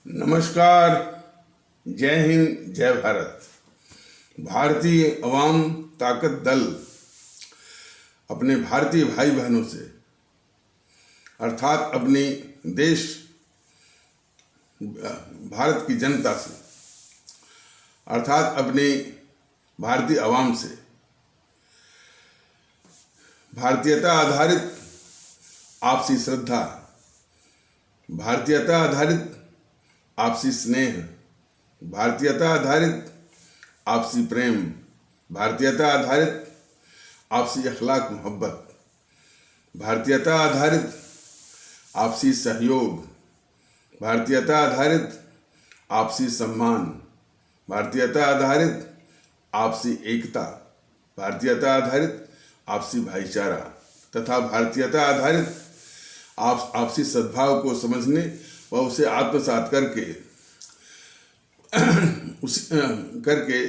नमस्कार। जय हिंद, जय भारत। भारतीय अवाम ताकत दल अपने भारतीय भाई बहनों से अर्थात अपनी देश भारत की जनता से अर्थात अपनी भारतीय अवाम से भारतीयता आधारित आपसी श्रद्धा, भारतीयता आधारित आपसी स्नेह, भारतीयता आधारित आपसी प्रेम, भारतीयता आधारित आपसी अखलाक मोहब्बत, भारतीयता आधारित आपसी सहयोग, भारतीयता आधारित आपसी सम्मान, भारतीयता आधारित आपसी एकता, भारतीयता आधारित आपसी भाईचारा तथा भारतीयता आधारित आपसी सद्भाव को समझने व उसे आत्मसात करके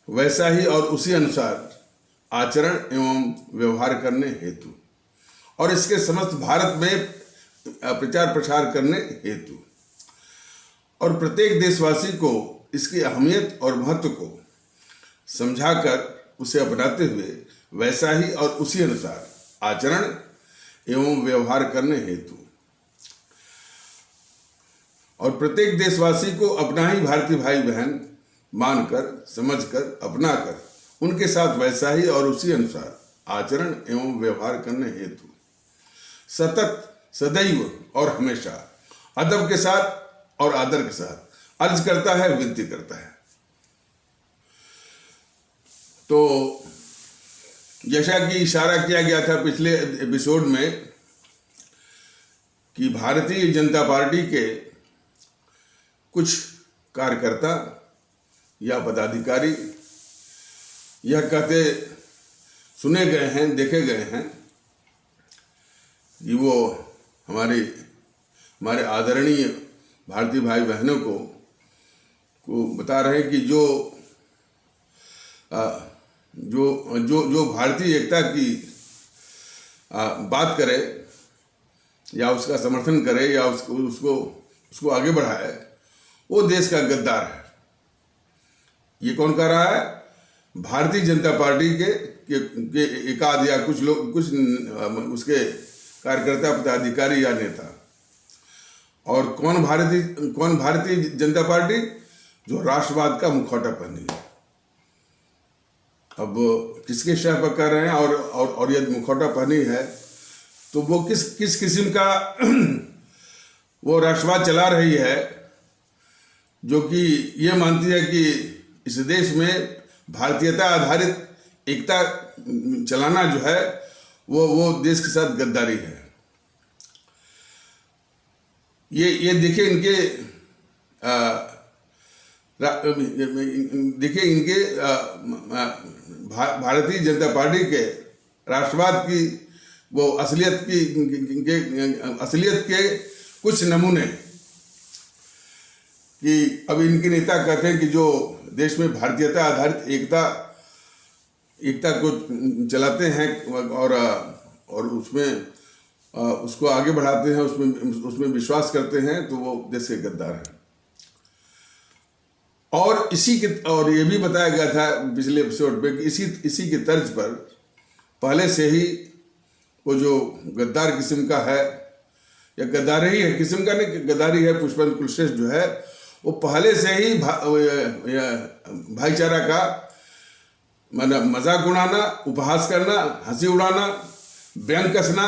वैसा ही और उसी अनुसार आचरण एवं व्यवहार करने हेतु और इसके समस्त भारत में प्रचार प्रसार करने हेतु और प्रत्येक देशवासी को इसकी अहमियत और महत्व को समझाकर उसे अपनाते हुए वैसा ही और उसी अनुसार आचरण एवं व्यवहार करने हेतु और प्रत्येक देशवासी को अपना ही भारतीय भाई बहन मानकर, समझकर, अपनाकर उनके साथ वैसा ही और उसी अनुसार आचरण एवं व्यवहार करने हेतु सतत, सदैव और हमेशा अदब के साथ और आदर के साथ अर्ज करता है, विनती करता है। तो जैसा कि इशारा किया गया था पिछले एपिसोड में कि भारतीय जनता पार्टी के कुछ कार्यकर्ता या पदाधिकारी यह कहते सुने गए हैं, देखे गए हैं कि वो हमारे आदरणीय भारतीय भाई बहनों को बता रहे हैं कि जो भारतीय एकता की बात करे या उसका समर्थन करे या उसको आगे बढ़ाए, वो देश का गद्दार है। ये कौन कह रहा है? भारतीय जनता पार्टी के एकाध या कुछ लोग, कुछ उसके कार्यकर्ता, पदाधिकारी या नेता। और कौन भारतीय जनता पार्टी? जो राष्ट्रवाद का मुखौटा पहनी है। अब किसके शह पर कर रहे हैं और यदि मुखौटा पहनी है तो वो किस किस्म का वो राष्ट्रवाद चला रही है, जो कि ये मानती है कि इस देश में भारतीयता आधारित एकता चलाना जो है वो देश के साथ गद्दारी है। ये देखिए इनके भारतीय जनता पार्टी के राष्ट्रवाद की वो असलियत के कुछ नमूने कि अब इनके नेता कहते हैं कि जो देश में भारतीयता आधारित एकता को चलाते हैं और उसमें उसको आगे बढ़ाते हैं, उसमें विश्वास करते हैं, तो वो देश के गद्दार हैं। और ये भी बताया गया था पिछले एपिसोड में कि इसी के तर्ज पर पहले से ही वो जो गद्दार किस्म का है या गद्दारी है, किस्म का नहीं, गद्दारी है, पुष्पेंद्र कुलश्रेष्ठ जो है वो पहले से ही भाईचारा का मजाक उड़ाना, उपहास करना, हंसी उड़ाना, व्यंग कसना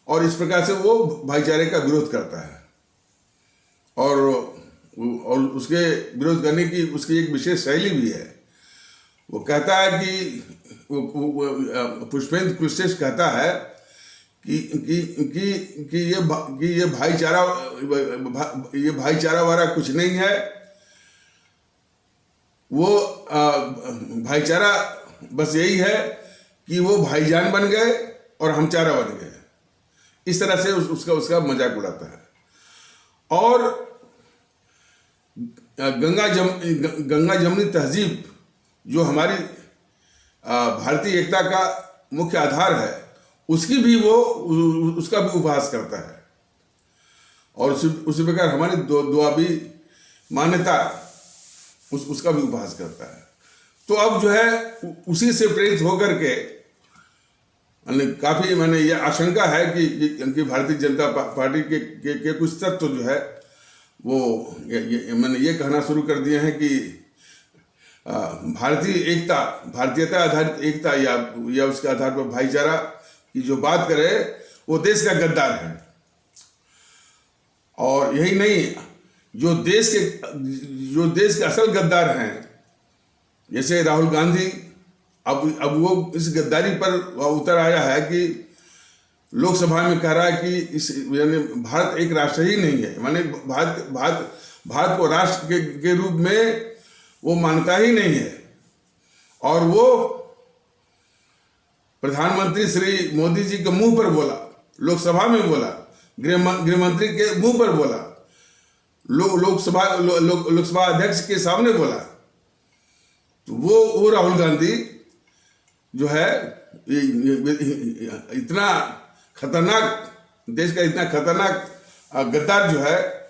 और इस प्रकार से वो भाईचारे का विरोध करता है। और उसके विरोध करने की उसकी एक विशेष शैली भी है। वो कहता है कि पुष्पेंद्र कुलश्रेष्ठ कहता है कि ये भाईचारा वाला कुछ नहीं है। वो भाईचारा बस यही है कि वो भाईजान बन गए और हम चारा बन गए। इस तरह से उसका मजाक उड़ाता है। और गंगा जमुनी तहजीब जो हमारी भारतीय एकता का मुख्य आधार है, उसका भी उपहास करता है। और उसी प्रकार हमारी दुआबी मान्यता उसका भी उपहास करता है। तो अब जो है उसी से प्रेरित होकर के काफी मैंने ये आशंका है कि भारतीय जनता पार्टी के कुछ तत्व जो है वो मैंने ये कहना शुरू कर दिए हैं कि भारतीयता आधारित एकता या उसके आधार पर भाईचारा की जो बात करे वो देश का गद्दार है। और यही नहीं, जो देश के असल गद्दार हैं जैसे राहुल गांधी, अब वो इस गद्दारी पर उतर आया है कि लोकसभा में कह रहा है कि इस यानी भारत एक राष्ट्र ही नहीं है, माने भारत को राष्ट्र के रूप में वो मानता ही नहीं है। और वो प्रधानमंत्री श्री मोदी जी के मुंह पर बोला, लोकसभा में बोला, गृह मंत्री के मुंह पर बोला, लोकसभा अध्यक्ष के सामने बोला। तो वो राहुल गांधी जो है इतना खतरनाक, देश का इतना खतरनाक गद्दार जो है,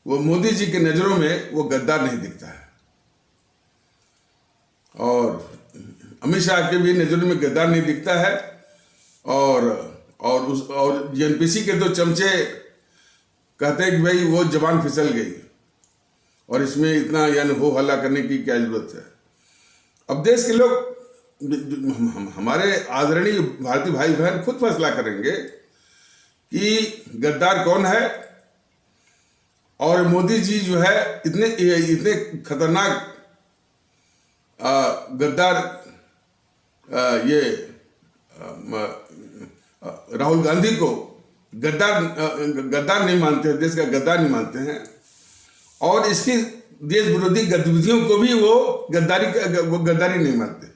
वो मोदी जी के नजरों में वो गद्दार नहीं दिखता है। और अमित शाह के भी नजरों में गद्दार नहीं दिखता है। और जेएनपीसी के तो चमचे कहते हैं कि भाई वो जबान फिसल गई और इसमें इतना यानी हो हल्ला करने की क्या जरूरत है। अब देश के लोग, हमारे आदरणीय भारतीय भाई बहन खुद फैसला करेंगे कि गद्दार कौन है। और मोदी जी जो है इतने खतरनाक गद्दार ये राहुल गांधी को गद्दार नहीं मानते हैं, देश का गद्दार नहीं मानते हैं। और इसकी देश विरोधी गतिविधियों को भी वो गद्दारी नहीं मानते।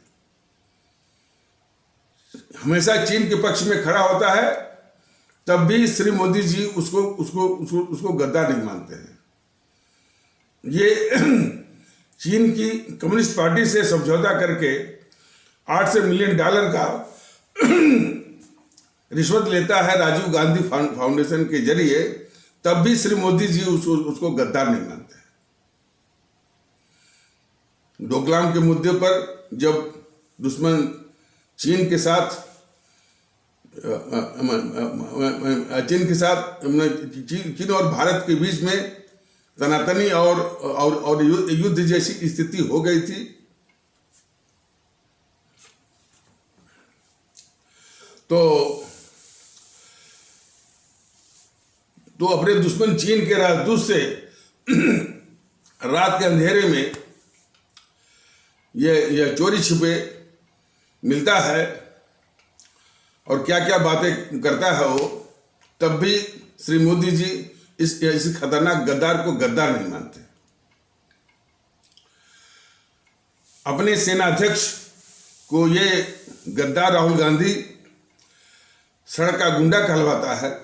हमेशा चीन के पक्ष में खड़ा होता है, तब भी श्री मोदी जी उसको गद्दार नहीं मानते हैं। ये चीन की कम्युनिस्ट पार्टी से समझौता करके $800 मिलियन का रिश्वत लेता है राजीव गांधी फाउंडेशन के जरिए, तब भी श्री मोदी जी उसको गद्दार नहीं मानते। डोकलाम के मुद्दे पर जब दुश्मन चीन के साथ चीन और भारत के बीच में तनातनी और युद्ध जैसी स्थिति हो गई थी, तो अपने दुश्मन चीन के राजदूत से रात के अंधेरे में यह चोरी छिपे मिलता है और क्या क्या बातें करता है वो, तब भी श्री मोदी जी इस खतरनाक गद्दार को गद्दार नहीं मानते। अपने सेनाध्यक्ष को ये गद्दार राहुल गांधी सड़क का गुंडा कहलवाता है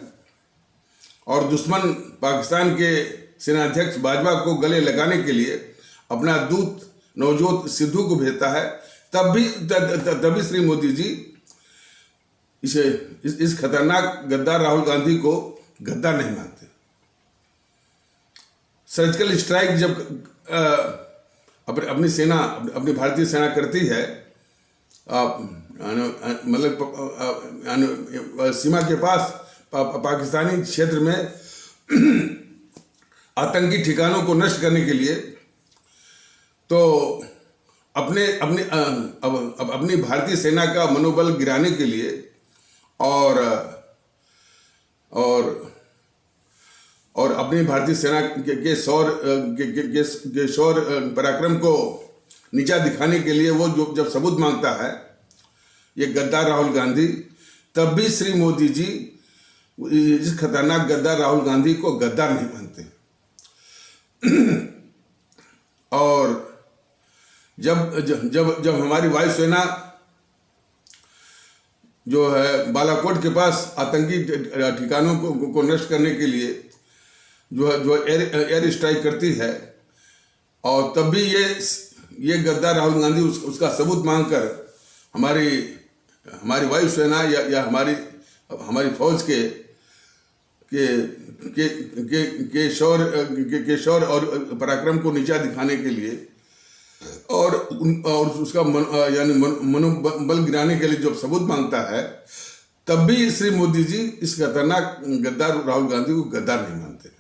और दुश्मन पाकिस्तान के सेनाध्यक्ष बाजवा को गले लगाने के लिए अपना दूत नवजोत सिद्धू को भेजता है, तभी श्री मोदी जी इस खतरनाक गद्दार राहुल गांधी को गद्दार नहीं मानते। सर्जिकल स्ट्राइक जब अपनी भारतीय सेना करती है, मतलब सीमा के पास पाकिस्तानी क्षेत्र में आतंकी ठिकानों को नष्ट करने के लिए, तो अपनी भारतीय सेना का मनोबल गिराने के लिए और अपनी भारतीय सेना के शौर्य पराक्रम को नीचा दिखाने के लिए वो जब सबूत मांगता है ये गद्दार राहुल गांधी, तब भी श्री मोदी जी इस खतरनाक गद्दार राहुल गांधी को गद्दार नहीं मानते। और जब हमारी वायुसेना जो है बालाकोट के पास आतंकी ठिकानों को नष्ट करने के लिए जो एयर स्ट्राइक करती है, और तब भी ये गद्दार राहुल गांधी उसका सबूत मांगकर हमारी वायुसेना या हमारी फौज के के शौर्य और पराक्रम को नीचा दिखाने के लिए और उसका यानी मनोबल गिराने के लिए जब सबूत मांगता है, तब भी श्री मोदी जी इस खतरनाक गद्दार राहुल गांधी को गद्दार नहीं मानते हैं।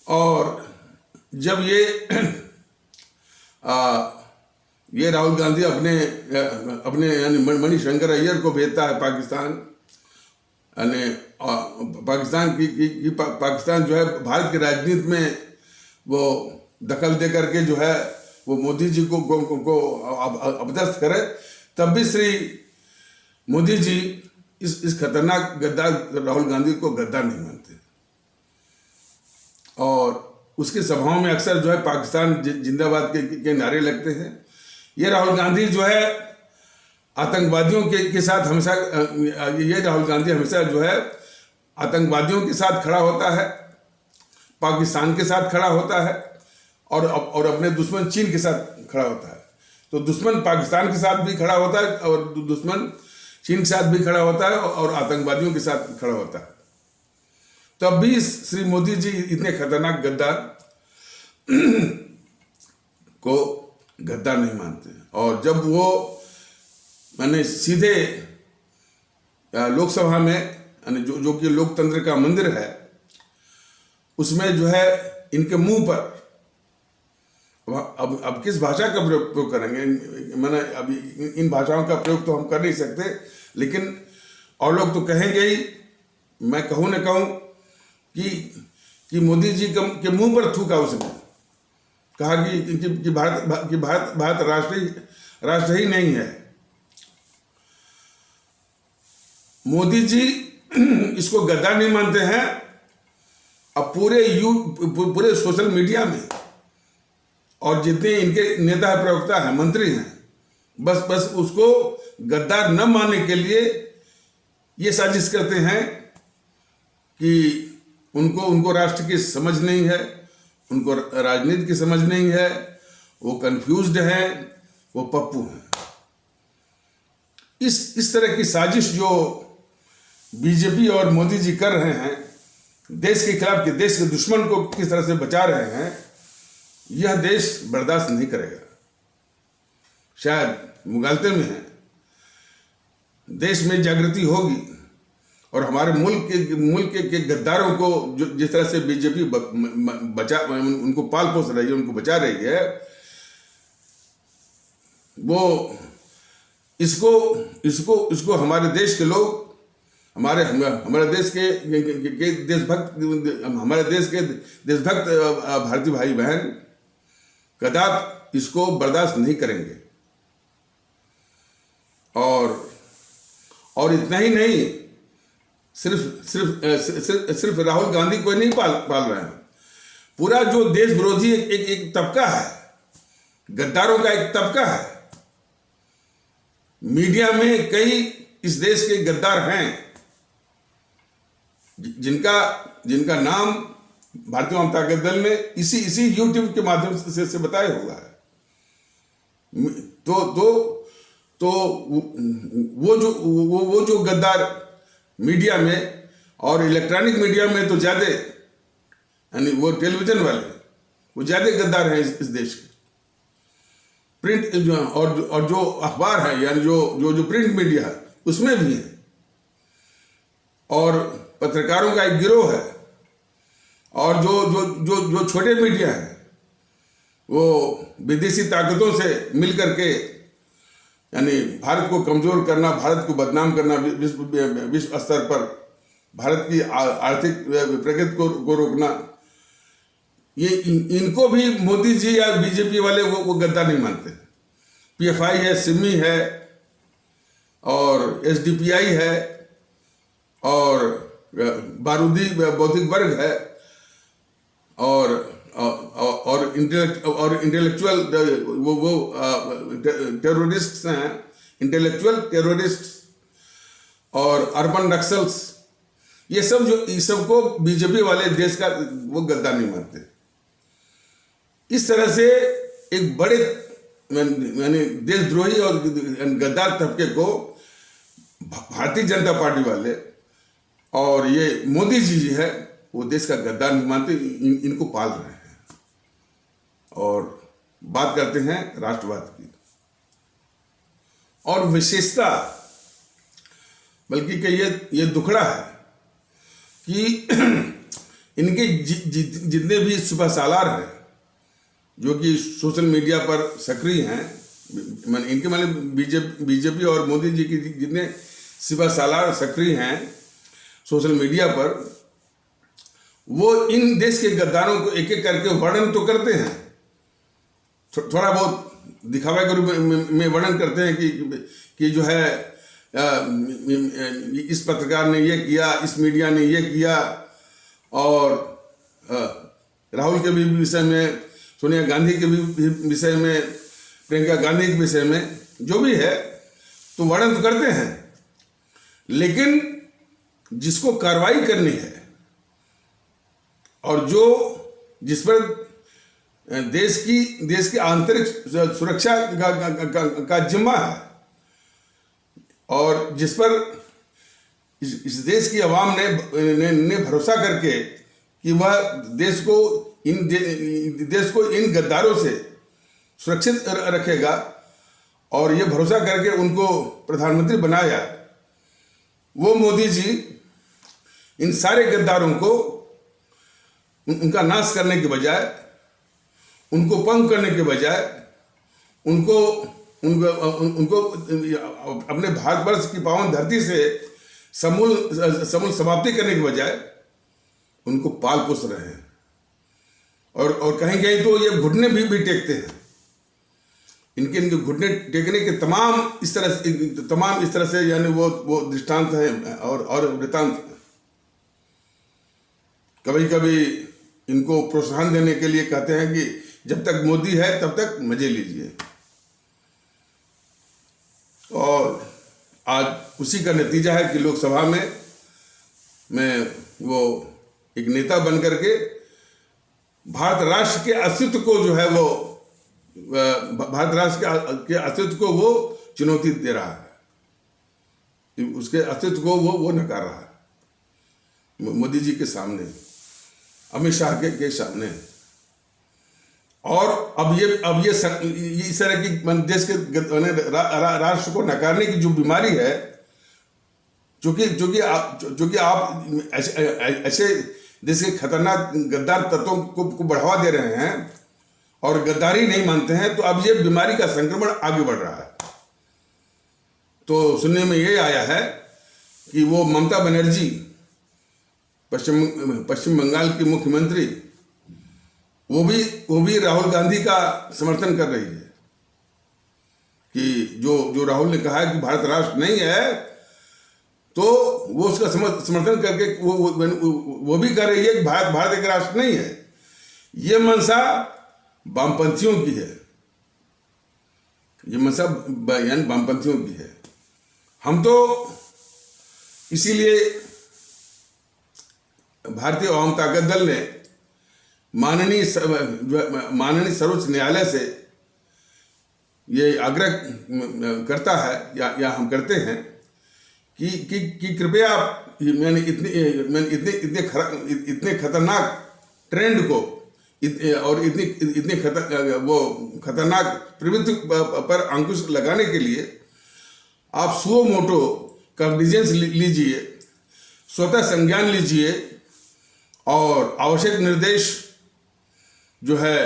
और जब ये राहुल गांधी अपने यानी मणिशंकर अय्यर को भेजता है पाकिस्तान, यानी पाकिस्तान जो है भारत की राजनीति में वो दखल दे करके जो है वो मोदी जी को अपदस्थ करे, तब भी श्री मोदी जी इस खतरनाक गद्दार राहुल गांधी को गद्दार नहीं मानते। और उसकी सभाओं में अक्सर जो है पाकिस्तान जिंदाबाद के नारे लगते हैं। ये राहुल गांधी जो है आतंकवादियों के साथ हमेशा जो है आतंकवादियों के साथ खड़ा होता है, पाकिस्तान के साथ खड़ा होता है और अपने दुश्मन चीन के साथ खड़ा होता है। तो दुश्मन पाकिस्तान के साथ भी खड़ा होता है और दुश्मन चीन के साथ भी खड़ा होता है और आतंकवादियों के साथ खड़ा होता है। तब भी श्री मोदी जी इतने खतरनाक गद्दार को गद्दार नहीं मानते। और जब वो मैंने सीधे लोकसभा में जो कि लोकतंत्र का मंदिर है, उसमें जो है इनके मुंह पर अब किस भाषा का प्रयोग करेंगे, मैंने अभी इन भाषाओं का प्रयोग तो हम कर नहीं सकते, लेकिन और लोग तो कहेंगे ही, मैं कहूँ न कहूँ कि मोदी जी के मुंह पर थूका उसने, कहा कि भारत राष्ट्र ही नहीं है। मोदी जी इसको गद्दार नहीं मानते हैं। अब पूरे सोशल मीडिया में और जितने इनके नेता प्रवक्ता हैं, मंत्री हैं, बस उसको गद्दार न मानने के लिए ये साजिश करते हैं कि उनको राष्ट्र की समझ नहीं है, उनको राजनीति की समझ नहीं है, वो कंफ्यूज्ड हैं, वो पप्पू हैं। इस तरह की साजिश जो बीजेपी और मोदी जी कर रहे हैं, देश के खिलाफ, देश के दुश्मन को किस तरह से बचा रहे हैं, यह देश बर्दाश्त नहीं करेगा। शायद मुगालते में है, देश में जागृति होगी और हमारे मुल्क के गद्दारों को जिस तरह से बीजेपी उनको पाल पोस रही है, उनको बचा रही है, वो इसको हमारे देश के लोग, हमारे देश के देशभक्त भारतीय भाई बहन कदापि इसको बर्दाश्त नहीं करेंगे। और इतना ही नहीं, सिर्फ राहुल गांधी को नहीं पाल रहे हैं, पूरा जो देश विरोधी एक तबका है, गद्दारों का एक तबका है। मीडिया में कई इस देश के गद्दार हैं जिनका नाम भारतीय जनता दल ने इसी यूट्यूब के माध्यम से बताया हुआ है। तो वो जो गद्दार मीडिया में और इलेक्ट्रॉनिक मीडिया में तो ज्यादा, यानी वो टेलीविजन वाले वो ज्यादा गद्दार हैं इस देश के। प्रिंट और जो अखबार है, यानी जो प्रिंट मीडिया है, उसमें भी है। और पत्रकारों का एक गिरोह है। और जो छोटे मीडिया है, वो विदेशी ताकतों से मिलकर के, यानी भारत को कमजोर करना, भारत को बदनाम करना, विश्व स्तर पर भारत की आर्थिक प्रगति को रोकना, ये इनको भी मोदी जी या बीजेपी वाले वो गद्दार नहीं मानते। पीएफआई है, सिमी है, और एसडीपीआई है, और बारूदी बौद्धिक वर्ग है, और इंटेलेक्चुअल वो टेररिस्ट हैं, इंटेलेक्चुअल टेररिस्ट और अर्बन नक्सल्स, ये सब को बीजेपी वाले देश का वो गद्दार नहीं मानते। इस तरह से एक बड़े यानी देशद्रोही और गद्दार तबके को भारतीय जनता पार्टी वाले और ये मोदी जी है वो देश का गद्दार नहीं मानते, इनको पाल रहे हैं। और बात करते हैं राष्ट्रवाद की, और विशेषता बल्कि कि ये दुखड़ा है कि इनके जितने भी सुपर सालार हैं जो कि सोशल मीडिया पर सक्रिय हैं, इनके मतलब बीजेपी और मोदी जी की जितने सुपर सालार सक्रिय हैं सोशल मीडिया पर, वो इन देश के गद्दारों को एक एक करके वर्णन तो करते हैं, थोड़ा बहुत दिखावे के रूप में वर्णन करते हैं कि जो है इस पत्रकार ने ये किया, इस मीडिया ने ये किया, और राहुल के भी विषय में, सोनिया गांधी के भी विषय में, प्रियंका गांधी के विषय में, जो भी है तो वर्णन तो करते हैं। लेकिन जिसको कार्रवाई करनी है और जिस पर देश की आंतरिक सुरक्षा का जिम्मा है, और जिस पर इस देश की आवाम ने भरोसा करके कि वह देश को इन गद्दारों से सुरक्षित रखेगा, और ये भरोसा करके उनको प्रधानमंत्री बनाया, वो मोदी जी इन सारे गद्दारों को उनका नाश करने के बजाय, उनको पंग करने के बजाय, उनको अपने भारतवर्ष की पावन धरती से समूल समाप्ति करने के बजाय उनको पाल पोस रहे हैं। और कहीं कहीं तो ये घुटने भी टेकते हैं। इनके घुटने टेकने के तमाम इस तरह से यानी वो दृष्टांत है और वृतांत है। कभी कभी इनको प्रोत्साहन देने के लिए कहते हैं कि जब तक मोदी है तब तक मजे लीजिए, और आज उसी का नतीजा है कि लोकसभा में वो एक नेता बन करके भारत राष्ट्र के अस्तित्व को जो है वो भारत राष्ट्र के अस्तित्व को वो चुनौती दे रहा है, उसके अस्तित्व को वो नकार रहा है मोदी जी के सामने, अमित शाह के सामने। और अब ये इस तरह की देश के राष्ट्र को नकारने की जो बीमारी है, जो कि आप ऐसे देश के खतरनाक गद्दार तत्वों को बढ़ावा दे रहे हैं और गद्दारी नहीं मानते हैं, तो अब ये बीमारी का संक्रमण आगे बढ़ रहा है। तो सुनने में ये आया है कि वो ममता बनर्जी, पश्चिम बंगाल की मुख्यमंत्री, वो भी राहुल गांधी का समर्थन कर रही है कि जो राहुल ने कहा है कि भारत राष्ट्र नहीं है, तो वो उसका समर्थन करके वो भी कर रही है कि भारत एक राष्ट्र नहीं है। ये मंशा वामपंथियों की है, ये मंशा यानी वामपंथियों की है। हम तो इसीलिए भारतीय आवाम ताकत दल ने माननीय सर्वोच्च न्यायालय से ये आग्रह करता है या हम करते हैं कि कृपया मैंने इतने खतरनाक ट्रेंड को और इतनी खतरनाक प्रवृत्ति पर अंकुश लगाने के लिए आप सुओ मोटो कॉग्निजेंस लीजिए, स्वतः संज्ञान लीजिए, और आवश्यक निर्देश जो है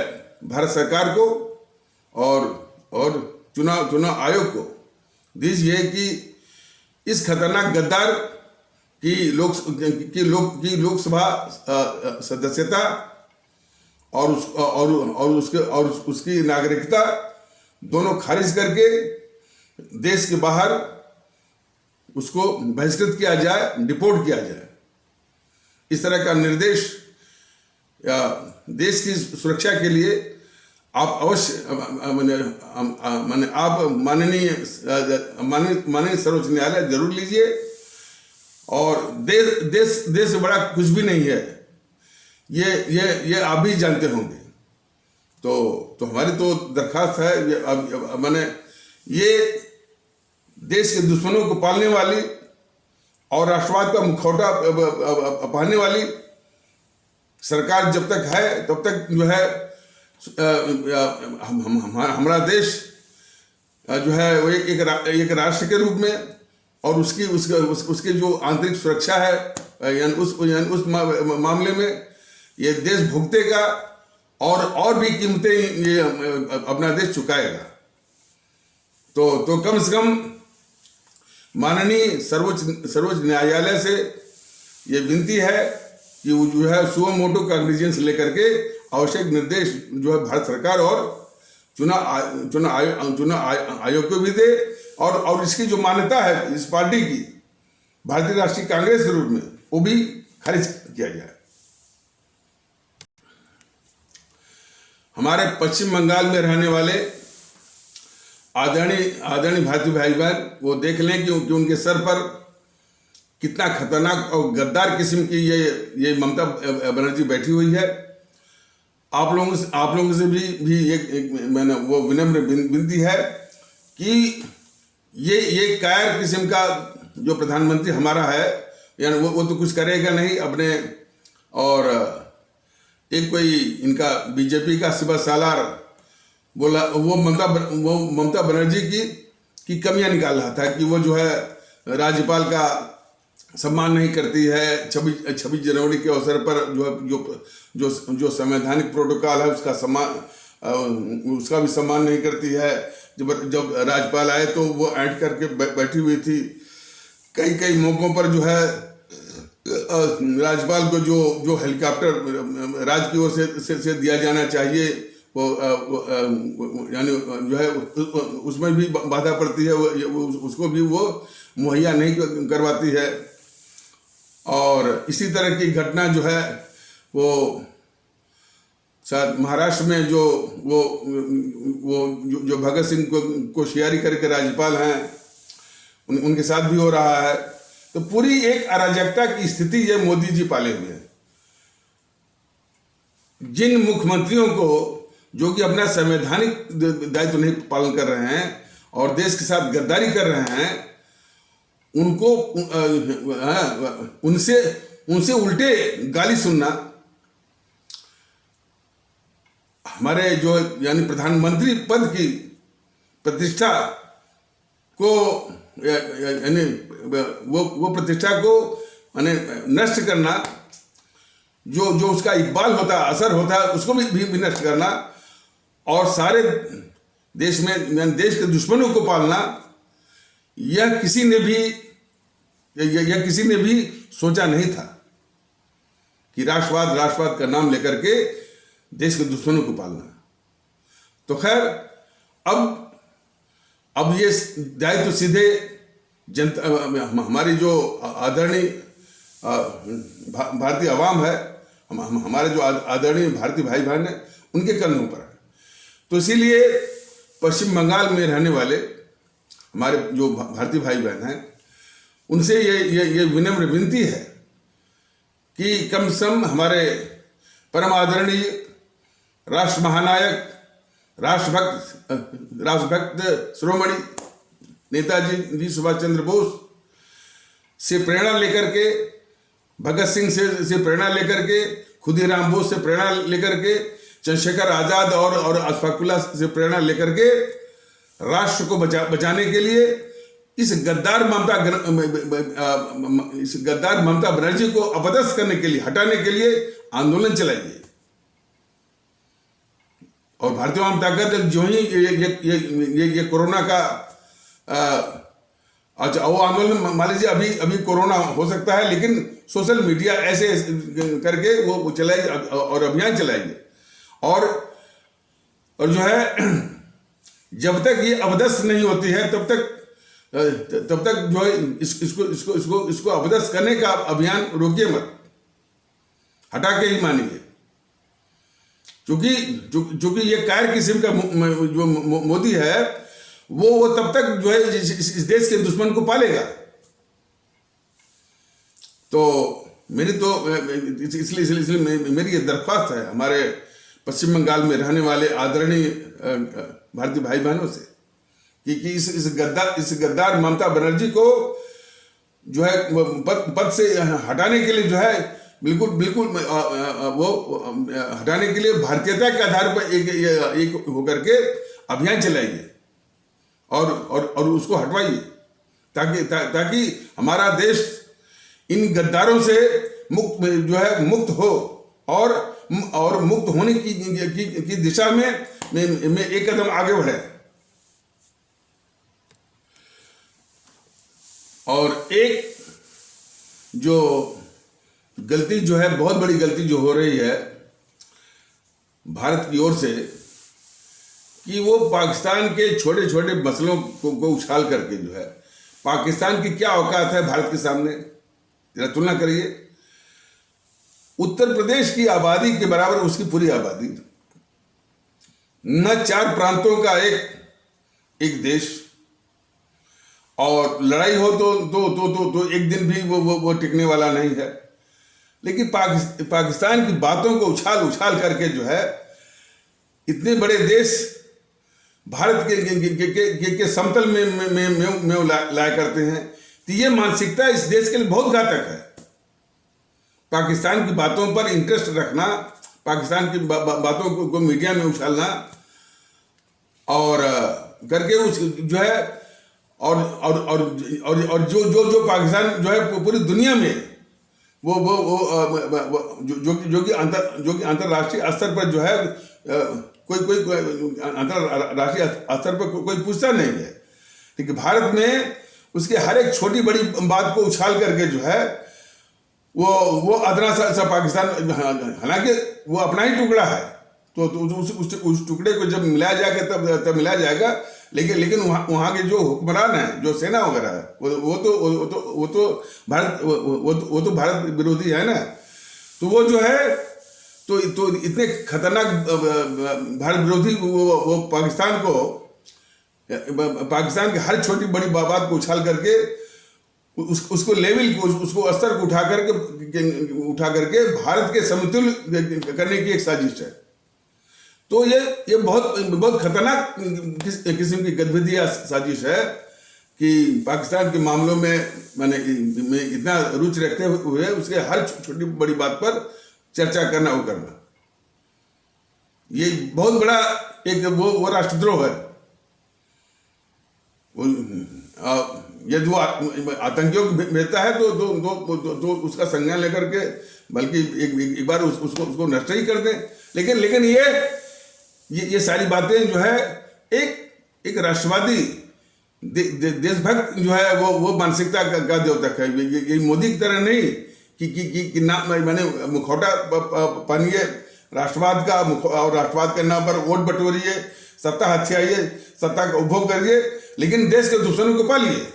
भारत सरकार को और चुनाव आयोग को दीजिए कि इस खतरनाक गद्दार की लोकसभा सदस्यता और उसकी नागरिकता दोनों खारिज करके देश के बाहर उसको बहिष्कृत किया जाए, डिपोर्ट किया जाए। इस तरह का निर्देश देश की सुरक्षा के लिए आप अवश्य आप माननीय सर्वोच्च न्यायालय जरूर लीजिए। और देश से बड़ा कुछ भी नहीं है, ये आप भी जानते होंगे। तो हमारी तो दरखास्त है, ये देश के दुश्मनों को पालने वाली और राष्ट्रवाद का मुखौटा पहनने वाली सरकार जब तक है तब तक जो है हमारा देश जो है वो एक राष्ट्र के रूप में और उसकी जो आंतरिक सुरक्षा है यानी उस मामले में ये देश भुगतेगा और भी कीमतें ये अपना देश चुकाएगा। तो कम से कम माननीय सर्वोच्च न्यायालय से ये विनती है कि वो जो है सुओ मोटो कॉग्निजेंस लेकर के आवश्यक निर्देश जो है भारत सरकार और चुनाव आयोग को भी दे और इसकी जो मान्यता है इस पार्टी की भारतीय राष्ट्रीय कांग्रेस के रूप में वो भी खारिज किया जाए। हमारे पश्चिम बंगाल में रहने वाले आदरणीय भारतीय भाई बहन वो देख लें कि उनके सर पर कितना खतरनाक और गद्दार किस्म की ये ममता बनर्जी बैठी हुई है। आप लोगों से भी एक मैंने वो विनम्र विनती है कि ये कायर किस्म का जो प्रधानमंत्री हमारा है यानी वो तो कुछ करेगा नहीं अपने, और एक कोई इनका बीजेपी का सिपा सालार बोला वो ममता बनर्जी की कमियां निकाल रहा था कि वो जो है राज्यपाल का सम्मान नहीं करती है, 26 जनवरी के अवसर पर जो संवैधानिक प्रोटोकॉल है उसका भी सम्मान नहीं करती है। जब राज्यपाल आए तो वो ऐंठ करके बैठी हुई थी। कई मौकों पर जो है राज्यपाल को जो हेलीकॉप्टर राज्य की ओर से दिया जाना चाहिए वो यानी जो है उसमें भी बाधा पड़ती है, उसको भी वो मुहैया नहीं करवाती है। और इसी तरह की घटना जो है वो शायद महाराष्ट्र में जो भगत सिंह को शियारी करके राज्यपाल हैं उनके साथ भी हो रहा है। तो पूरी एक अराजकता की स्थिति ये मोदी जी पाले हुए हैं। जिन मुख्यमंत्रियों को जो कि अपना संवैधानिक दायित्व नहीं पालन कर रहे हैं और देश के साथ गद्दारी कर रहे हैं, उनको उनसे उल्टे गाली सुनना हमारे जो यानी प्रधानमंत्री पद की प्रतिष्ठा को यानी वो प्रतिष्ठा को यानी नष्ट करना, जो उसका इकबाल होता है, असर होता है, उसको भी नष्ट करना और सारे देश में देश के दुश्मनों को पालना, यह किसी ने भी सोचा नहीं था कि राष्ट्रवाद का नाम लेकर के देश के दुश्मनों को पालना। तो खैर अब ये दायित्व सीधे जनता हमारी जो आदरणीय भारतीय आवाम है, हमारे जो आदरणीय भारतीय भाई बहन है, उनके कंधों पर है। तो इसीलिए पश्चिम बंगाल में रहने वाले हमारे जो भारतीय भाई बहन हैं उनसे ये विनम्र विनती है कि कम से कम हमारे परम आदरणीय राष्ट्र महानायक राष्ट्रभक्त शिरोमणि नेताजी जी सुभाष चंद्र बोस से प्रेरणा लेकर के, भगत सिंह से प्रेरणा लेकर के, खुदीराम बोस से प्रेरणा लेकर के, चंद्रशेखर आजाद और अशफाकुल्लाह से प्रेरणा लेकर के राष्ट्र को बचाने के लिए इस गद्दार ममता बनर्जी को अपदस्थ करने के लिए, हटाने के लिए आंदोलन चलाइए। और भारतीय जनता ताकत जो ही ये कोरोना का अच्छा वो आंदोलन मान लीजिए अभी कोरोना हो सकता है, लेकिन सोशल मीडिया ऐसे करके वो चलाइए और अभियान चलाइए और जो है जब तक ये अपदस्थ नहीं होती है तब तक जो है इसको अपदस्थ करने का अभियान रोकिए मत, हटा के ही मानिए। क्योंकि ये कायर किस्म का जो मोदी है वो तब तक जो है इस देश के दुश्मन को पालेगा। तो मेरी तो इसलिए मेरी ये दरख्वास्त है हमारे पश्चिम बंगाल में रहने वाले आदरणीय भारतीय भाई बहनों से कि इस गद्दार ममता बनर्जी को जो है पद से हटाने के लिए जो है बिल्कुल बिल्कुल वो हटाने के लिए भारतीयता के आधार पर एक होकर के अभियान चलाइए और उसको हटवाइए, ताकि हमारा देश इन गद्दारों से मुक्त हो और मुक्त होने की दिशा में एक कदम आगे बढ़े। और एक जो गलती जो है, बहुत बड़ी गलती जो हो रही है भारत की ओर से, कि वो पाकिस्तान के छोटे छोटे मसलों को उछाल करके जो है, पाकिस्तान की क्या औकात है भारत के सामने, जरा तुलना करिए। उत्तर प्रदेश की आबादी के बराबर उसकी पूरी आबादी, न 4 प्रांतों का एक देश, और लड़ाई हो तो एक दिन भी वो टिकने वाला नहीं है। लेकिन पाकिस्तान की बातों को उछाल करके जो है इतने बड़े देश भारत के समतल में लाया करते हैं। तो ये मानसिकता इस देश के लिए बहुत घातक है। पाकिस्तान की बातों पर इंटरेस्ट रखना, पाकिस्तान की बातों को मीडिया में उछालना और करके उस जो है और जो पाकिस्तान जो है पूरी दुनिया में वो जो कि अंतरराष्ट्रीय स्तर पर जो है कोई अंतरराष्ट्रीय स्तर पर कोई पूछता नहीं है। लेकिन भारत में उसके हर एक छोटी बड़ी बात को उछाल करके जो है वो अदना सा पाकिस्तान, हालांकि वो अपना ही टुकड़ा है, तो उस टुकड़े को जब मिलाया जाएगा तब मिलाया जाएगा। लेकिन वहाँ के जो हुक्मरान है, जो सेना वगैरह है, वो तो भारत विरोधी है ना। तो वो जो है तो इतने खतरनाक भारत विरोधी वो पाकिस्तान के हर छोटी बड़ी बात को उछाल करके उसको लेवल को, उसको स्तर को उठा करके भारत के समतुल्य करने की एक साजिश है। तो ये बहुत खतरनाक किस्म की गतिविधि साजिश है कि पाकिस्तान के मामलों में इतना रुचि रखते हुए उसके हर छोटी बड़ी बात पर चर्चा करना, वो करना, ये बहुत बड़ा एक वो राष्ट्रद्रोह है। यदि वो आतंकियों को भेजता है तो उसका संज्ञान लेकर के बल्कि एक बार उसको नष्ट ही कर दें। लेकिन ये सारी बातें जो है एक राष्ट्रवादी देशभक्त जो है वो मानसिकता का द्योतक है। ये मोदी की तरह नहीं कि ना मैंने मुखौटा पहनिए राष्ट्रवाद का, और राष्ट्रवाद के नाम पर वोट बटोरिए, सत्ता हथियाइए, सत्ता का उपभोग करिए, लेकिन देश के दुश्मनों को पालिए।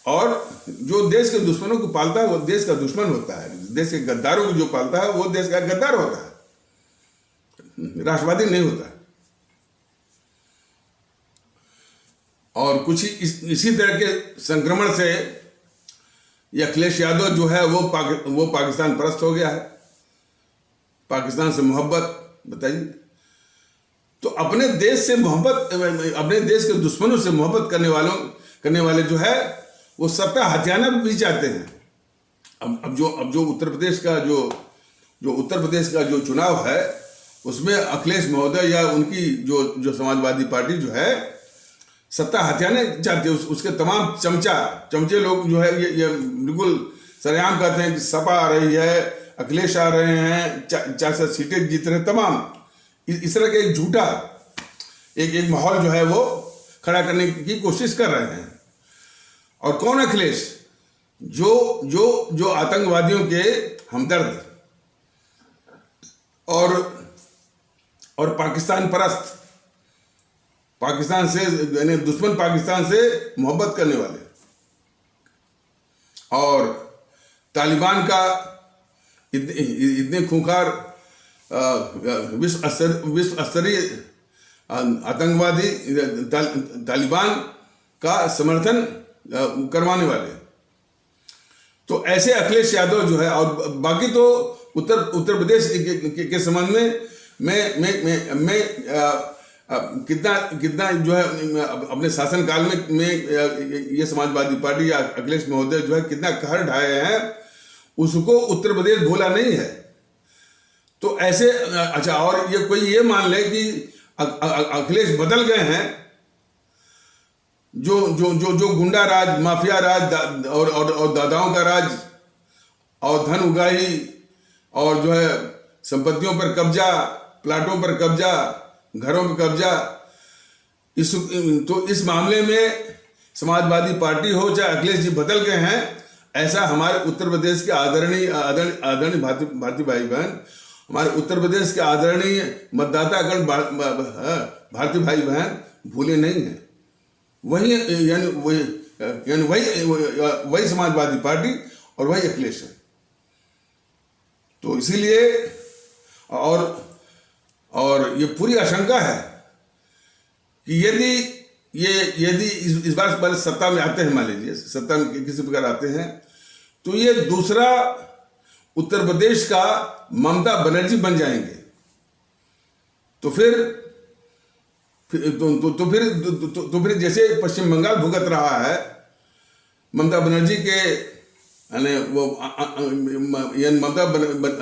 और जो देश के दुश्मनों को पालता है वो देश का दुश्मन होता है। देश के गद्दारों को जो पालता है वो देश का गद्दार होता है, राष्ट्रवादी नहीं होता। और कुछ इसी तरह के संक्रमण से ये अखिलेश यादव जो है वो पाकिस्तान परस्त हो गया है, पाकिस्तान से मोहब्बत। बताइए, तो अपने देश से मोहब्बत, अपने देश के दुश्मनों से मोहब्बत करने वाले जो है वो सत्ता हथियाना भी चाहते हैं। अब जो उत्तर प्रदेश का जो चुनाव है उसमें अखिलेश महोदय या उनकी जो समाजवादी पार्टी जो है सत्ता हथियाने चाहते हैं। उसके तमाम चमचे लोग जो है ये बिल्कुल सरेआम कहते हैं कि सपा आ रही है, अखिलेश आ रहे हैं, 4 सीटें जीत रहे, तमाम इस तरह का एक झूठा एक माहौल जो है वो खड़ा करने की कोशिश कर रहे हैं। और कौन अखिलेश? जो आतंकवादियों के हमदर्द और पाकिस्तान परस्त, पाकिस्तान से यानी दुश्मन पाकिस्तान से मोहब्बत करने वाले, और तालिबान का इतने खूंखार विश्व स्तरीय आतंकवादी तालिबान का समर्थन करवाने वाले। तो ऐसे अखिलेश यादव जो है, और बाकी तो उत्तर प्रदेश के संबंध में मैं कितना कितना जो है अपने शासनकाल में ये समाजवादी पार्टी या अखिलेश महोदय जो है कितना कहर ढाए हैं, उसको उत्तर प्रदेश भूला नहीं है। तो ऐसे अच्छा, और ये कोई ये मान ले कि अखिलेश बदल गए हैं, जो जो जो जो गुंडा राज, माफिया राज और दादाओं का राज और धन उगाही और जो है संपत्तियों पर कब्जा, प्लाटों पर कब्जा, घरों पर कब्जा, तो इस मामले में समाजवादी पार्टी हो चाहे अखिलेश जी बदल गए हैं, ऐसा हमारे उत्तर प्रदेश के आदरणीय भारतीय भाई बहन, हमारे उत्तर प्रदेश के आदरणीय मतदातागण भारतीय भाई बहन भूले नहीं हैं। वही यानी वही समाजवादी पार्टी और वही अखिलेश है। तो इसीलिए और ये पूरी आशंका है कि यदि इस बार सत्ता में आते हैं, मान लीजिए सत्ता में किसी प्रकार आते हैं, तो ये दूसरा उत्तर प्रदेश का ममता बनर्जी बन जाएंगे। तो फिर जैसे पश्चिम बंगाल भुगत रहा है ममता बनर्जी के, वो ममता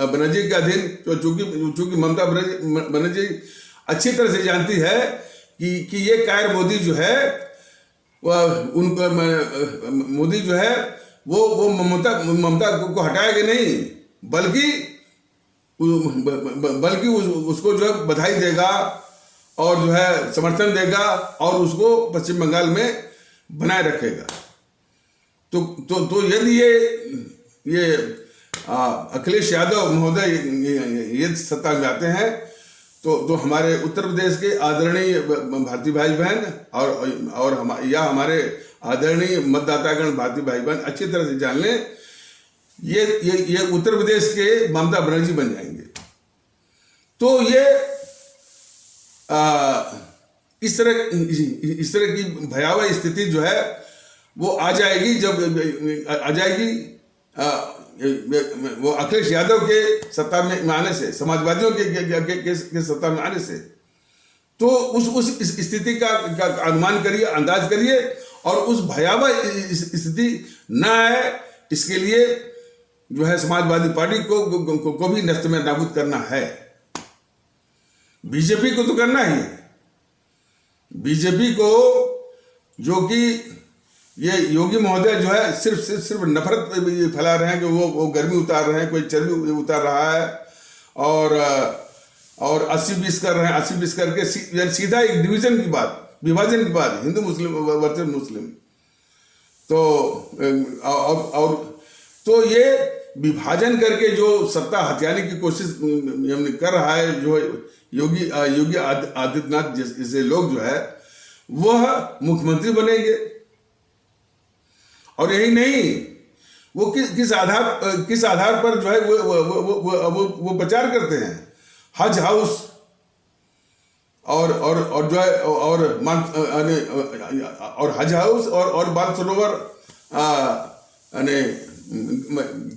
बनर्जी के अधीन, चूंकि ममता बनर्जी अच्छी तरह से जानती है कि ये कायर मोदी जो है, उनको मोदी जो है वो ममता को हटाएगा नहीं, बल्कि उसको जो है बधाई देगा और जो है समर्थन देगा और उसको पश्चिम बंगाल में बनाए रखेगा। तो यदि ये अखिलेश यादव महोदय ये सत्ता में आते हैं, तो हमारे उत्तर प्रदेश के आदरणीय भारतीय भाई बहन और हमारे आदरणीय मतदातागण भारतीय भाई बहन अच्छी तरह से जान लें, ये उत्तर प्रदेश के ममता बनर्जी बन जाएंगे। तो ये इस तरह की भयावह स्थिति जो है वो आ जाएगी वो अखिलेश यादव के सत्ता में आने से, समाजवादियों के सत्ता में आने से। तो उस स्थिति का अनुमान करिए, अंदाज करिए, और उस भयावह स्थिति न आए, इसके लिए जो है समाजवादी पार्टी को भी नष्ट में नाबूद करना है। बीजेपी को तो करना ही है। बीजेपी को, जो कि ये योगी महोदय जो है सिर्फ नफरत फैला रहे हैं कि वो गर्मी उतार रहे हैं, कोई चर्बी उतार रहा है, और 80-20 कर रहे हैं, 80-20 करके सीधा एक विभाजन की बात, हिंदू मुस्लिम वर्सेस मुस्लिम। तो ये विभाजन करके जो सत्ता हथियाने की कोशिश कर रहा है जो योगी आदित्यनाथ जैसे लोग जो है, वह मुख्यमंत्री बनेंगे। और यही नहीं, वो किस आधार पर जो है वो प्रचार करते हैं, हज हाउस और जो है और हज हाउस और मानसरोवर,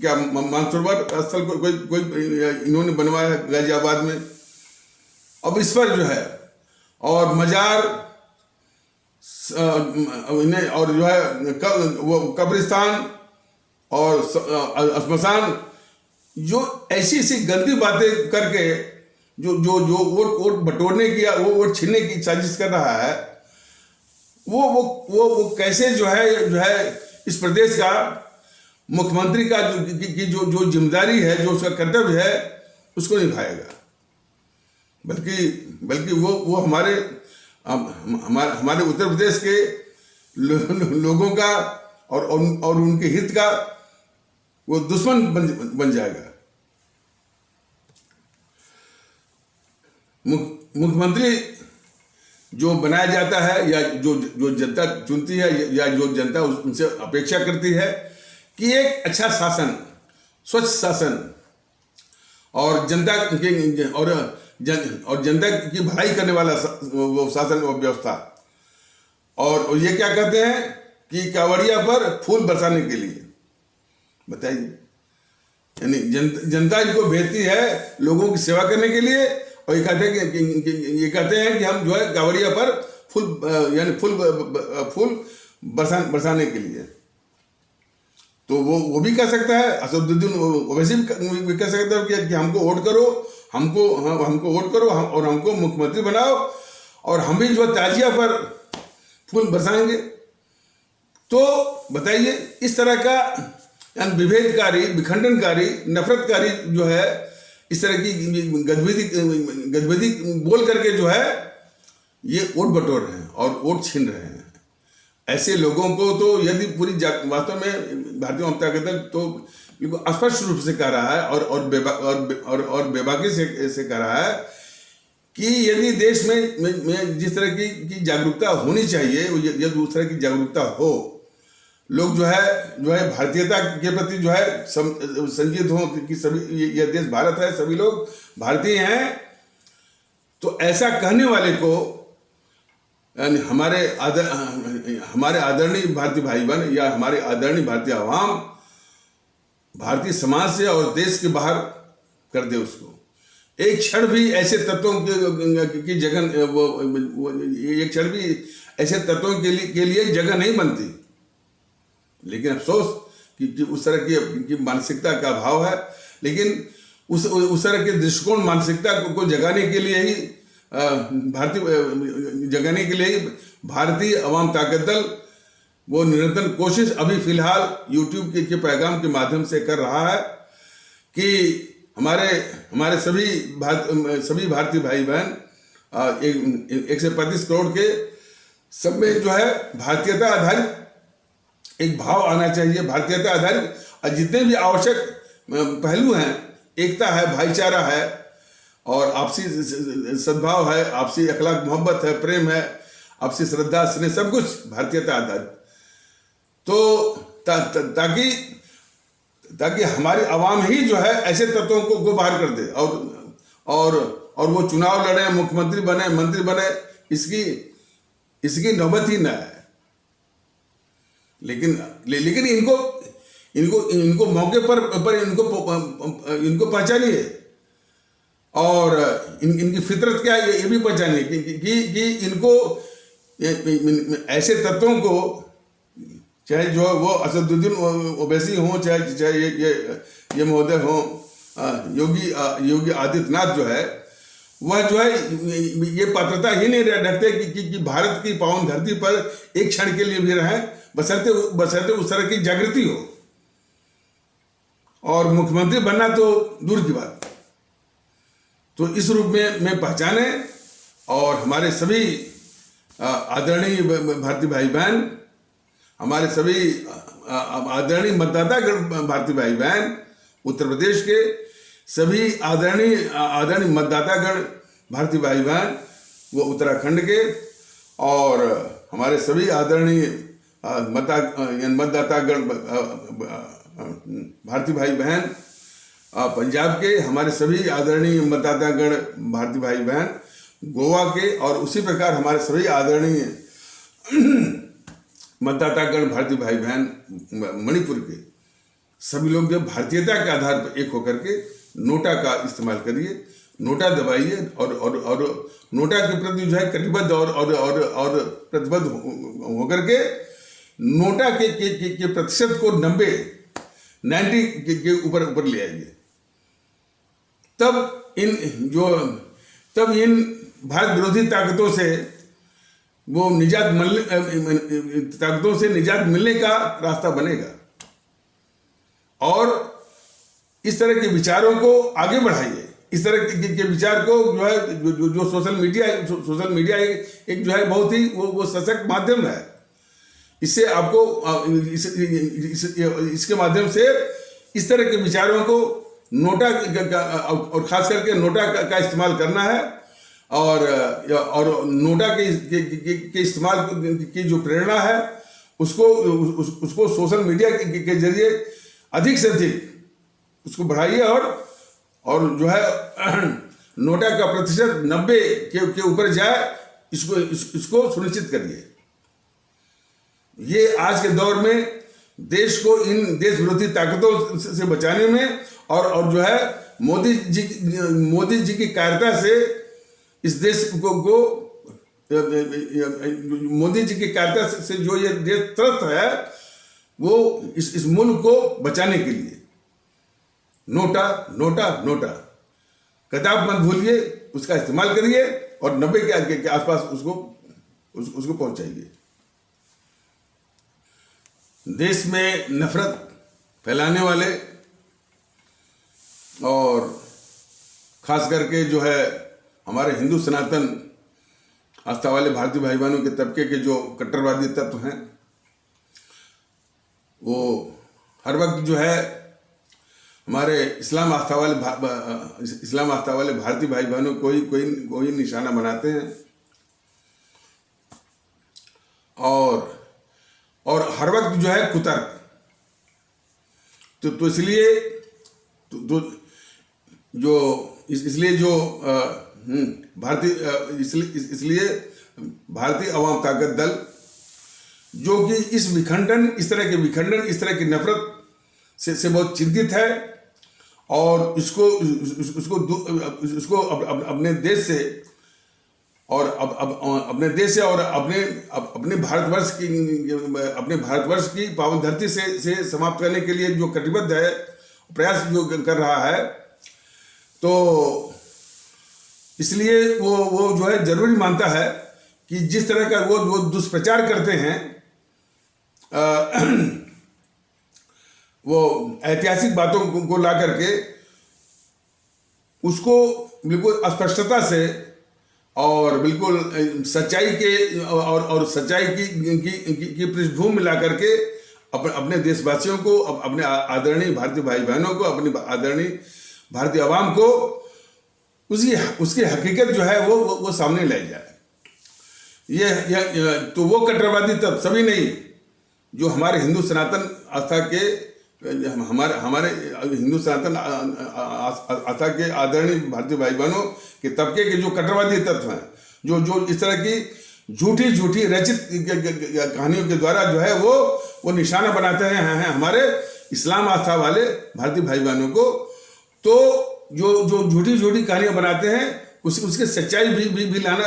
क्या मानसरोवर स्थल कोई इन्होंने बनवाया गाजियाबाद में। अब इस पर जो है और मजार और जो है वो कब्रिस्तान और श्मशान, जो ऐसी गंदी बातें करके जो वोट बटोरने की या वो वोट छीनने की साजिश कर रहा है, वो कैसे जो है इस प्रदेश का मुख्यमंत्री का जो जिम्मेदारी है, जो उसका कर्तव्य है, उसको निभाएगा। बल्कि वो हमारे उत्तर प्रदेश के लोगों का और उनके हित का वो दुश्मन बन जाएगा। मुख्यमंत्री जो बनाया जाता है या जो जनता चुनती है या जो जनता उनसे अपेक्षा करती है कि एक अच्छा शासन, स्वच्छ शासन और जनता की भलाई करने वाला वो शासन व्यवस्था, और ये क्या कहते हैं कि कांवड़िया पर फूल बरसाने के लिए, बताइए। यानी जनता इनको भेजती है लोगों की सेवा करने के लिए, और ये कहते हैं कि हम जो है कांवड़िया पर फूल यानी फूल बरसाने के लिए। तो वो भी कह सकता है, असदुद्दीन ओवैसी भी कह सकता है कि हमको वोट करो, हमको वोट करो और हमको मुख्यमंत्री बनाओ और हम भी जो ताजिया पर फूल बरसाएंगे। तो बताइए, इस तरह का यानी विभेदकारी, विखंडनकारी, नफरतकारी जो है, इस तरह की गतिविधि बोल करके जो है ये वोट बटोर रहे हैं और वोट छीन रहे हैं। ऐसे लोगों को तो यदि पूरी वास्तव में भारतीय जनता दल तो बिल्कुल स्पष्ट रूप से कह रहा है और बेबाकी से कह रहा है कि यदि देश में जिस तरह की जागरूकता होनी चाहिए, यदि उस तरह की जागरूकता हो, लोग जो है भारतीयता के प्रति जो है संजीत हों कि सभी यह देश भारत है, सभी लोग भारतीय हैं, तो ऐसा कहने वाले को यानी हमारे आदरणीय भारतीय भाई बहन या हमारे आदरणीय भारतीय आवाम भारतीय समाज से और देश के बाहर कर दे उसको। एक क्षण भी ऐसे तत्वों की जगह एक क्षण भी ऐसे तत्वों के लिए जगह नहीं बनती। लेकिन अफसोस कि उस तरह की मानसिकता का अभाव है। लेकिन उस तरह के दृष्टिकोण मानसिकता को जगाने के लिए ही भारतीय अवाम ताकत दल वो निरंतर कोशिश अभी फिलहाल यूट्यूब के पैगाम के माध्यम से कर रहा है कि हमारे सभी भारतीय भाई बहन 135 करोड़ के सब में जो है भारतीयता आधारित एक भाव आना चाहिए। भारतीयता आधारित और जितने भी आवश्यक पहलू हैं, एकता है, भाईचारा है और आपसी सद्भाव है, आपसी अखलाक मोहब्बत है, प्रेम है, आपसी श्रद्धा स्नेह, सब कुछ भारतीयता आधारित। तो ताकि हमारी आवाम ही जो है ऐसे तत्वों को बाहर कर दे और वो चुनाव लड़े, मुख्यमंत्री बने, मंत्री बने, इसकी नौबत ही न है। लेकिन इनको मौके पर इनको पहचानिए और इनकी फितरत क्या है ये भी पहचानिए कि इनको ऐसे तत्वों को, चाहे जो वो असदुद्दीन ओवैसी हों, चाहे ये महोदय हों, योगी आदित्यनाथ जो है, वह जो है ये पात्रता ही नहीं रखते कि भारत की पावन धरती पर एक क्षण के लिए भी रहें, बशर्ते उस तरह की जागृति हो। और मुख्यमंत्री बनना तो दूर की बात। तो इस रूप में पहचाने और हमारे सभी आदरणीय भारतीय भाई बहन, हमारे सभी आदरणीय मतदातागण भारतीय भाई बहन, उत्तर प्रदेश के सभी आदरणीय मतदातागण भारतीय भाई बहन, वो उत्तराखंड के, और हमारे सभी आदरणीय मतदातागण भारतीय भाई बहन पंजाब के, हमारे सभी आदरणीय मतदातागण भारतीय भाई बहन गोवा के, और उसी प्रकार हमारे सभी आदरणीय मतदातागण भारतीय भाई बहन मणिपुर के, सभी लोग जब भारतीयता के आधार पर एक होकर के नोटा का इस्तेमाल करिए, नोटा दबाइए और नोटा के प्रति जो है कटिबद्ध और प्रतिबद्ध होकर के नोटा के प्रतिशत को 90 के ऊपर ले आइए। तब इन भारत विरोधी ताकतों से निजात मिलने का रास्ता बनेगा। और इस तरह के विचारों को आगे बढ़ाइए। इस तरह के विचार को जो है जो सोशल मीडिया एक जो है बहुत ही वो सशक्त माध्यम है। इससे आपको इसके माध्यम से इस तरह के विचारों को नोटा और खास करके नोटा का इस्तेमाल करना है और नोटा के इस्तेमाल की जो प्रेरणा है उसको सोशल मीडिया के जरिए अधिक से अधिक उसको बढ़ाइए और जो है नोटा का प्रतिशत 90 के ऊपर जाए, इसको सुनिश्चित करिए। ये आज के दौर में देश को इन देश विरोधी ताकतों से बचाने में और जो है मोदी जी की कायरता से इस देश को मोदी जी की कायरता से जो ये देश त्रस्त है, वो इस मुल्क को बचाने के लिए नोटा नोटा नोटा किताब मत भूलिए, उसका इस्तेमाल करिए और 90 के आसपास उसको पहुंचाइए। देश में नफरत फैलाने वाले और खास करके जो है हमारे हिंदू सनातन आस्था वाले भारतीय भाई बहनों के तबके के जो कट्टरवादी तत्व हैं, वो हर वक्त जो है हमारे इस्लाम आस्था वाले भारतीय भाई बहनों को ही कोई निशाना बनाते हैं और हर वक्त जो है कुतर्क। तो इसलिए भारतीय अवाम ताकत दल जो कि इस तरह की नफरत से बहुत चिंतित है और उसको अपने देश से और अपने भारतवर्ष की पावन धरती से समाप्त करने के लिए जो कटिबद्ध है, प्रयास जो कर रहा है, तो इसलिए वो जो है जरूरी मानता है कि जिस तरह का वो दुष्प्रचार करते हैं, वो ऐतिहासिक बातों को ला करके उसको बिल्कुल स्पष्टता से और बिल्कुल सच्चाई की पृष्ठभूमि में ला करके अपने देशवासियों को, अपने आदरणीय भारतीय भाई बहनों को, अपनी आदरणीय भारतीय आवाम को उसकी हकीकत जो है वो सामने लाई जाए। ये तो वो कट्टरवादी तब सभी नहीं जो हमारे हिंदू सनातन आस्था के हमारे हिंदू सनातन आस्था के आदरणीय भारतीय भाई बहनों के तबके के जो कट्टरवादी तत्व हैं, जो इस तरह की झूठी रचित कहानियों के द्वारा जो है वो निशाना बनाते हैं हमारे इस्लाम आस्था वाले भारतीय भाई बहनों को। तो जो झूठी कहानियां बनाते हैं उसके सच्चाई भी लाना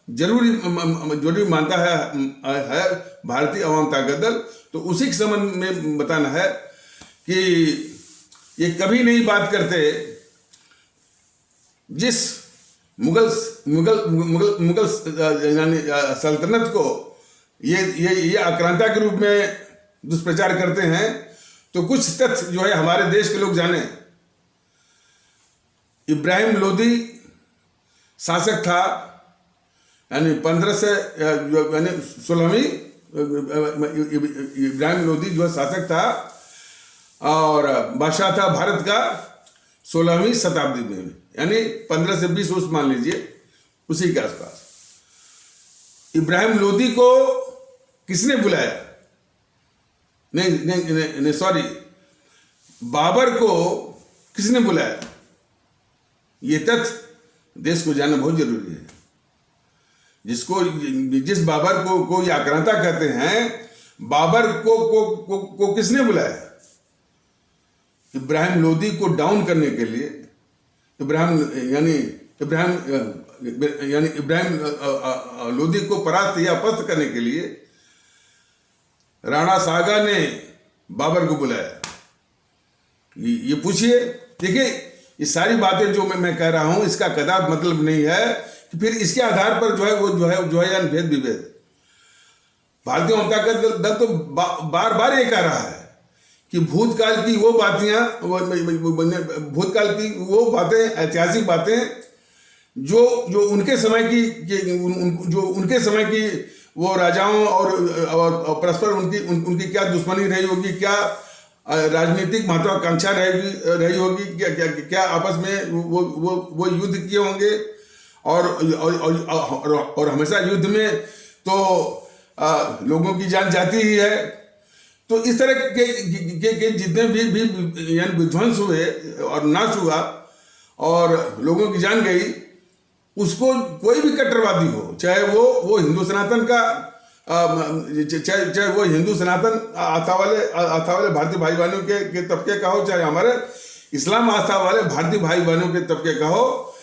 जरूरी मानता है भारतीय अवाम ताकत दल। तो उसी के संबंध में बताना है कि ये कभी नहीं बात करते जिस मुगल यानी सल्तनत को ये आक्रांता के रूप में दुष्प्रचार करते हैं। तो कुछ तथ्य जो है हमारे देश के लोग जाने। इब्राहिम लोदी शासक था, यानी 16वीं इब्राहिम लोदी जो शासक था और बादशाह था भारत का 16वीं शताब्दी में, यानी 15 से 20 वर्ष मान लीजिए, उसी के आसपास। इब्राहिम लोदी को किसने बुलाया? नहीं सॉरी, बाबर को किसने बुलाया? ये तथ्य देश को जानना बहुत जरूरी है। जिस बाबर को ये आक्रांता कहते हैं, बाबर को किसने बुलाया? इब्राहिम लोदी को डाउन करने के लिए, इब्राहिम लोदी को परास्त या पस्त करने के लिए राणा सागा ने बाबर को बुलाया। ये पूछिए, देखिए ये सारी बातें जो मैं कह रहा हूं, इसका कदाप मतलब नहीं है कि फिर इसके आधार पर जो है भेद विभेद। भारतीय जनता दल तो बार बार ये कह रहा है कि भूतकाल की वो बातें ऐतिहासिक बातें जो उनके समय की वो राजाओं और परस्पर उनकी क्या दुश्मनी रही होगी, क्या राजनीतिक महत्वाकांक्षा रही होगी, क्या आपस में वो युद्ध किए होंगे और हमेशा युद्ध में तो लोगों की जान जाती ही है। तो इस तरह के जितने भी यानी विध्वंस हुए और नाश हुआ और लोगों की जान गई, उसको कोई भी कट्टरवादी हो, चाहे वो हिंदू सनातन का चाहे वो हिंदू सनातन आस्था वाले भारतीय भाई बहनों के तबके का हो, चाहे हमारे इस्लाम आस्था वाले भारतीय भाई बहनों के तबके का हो,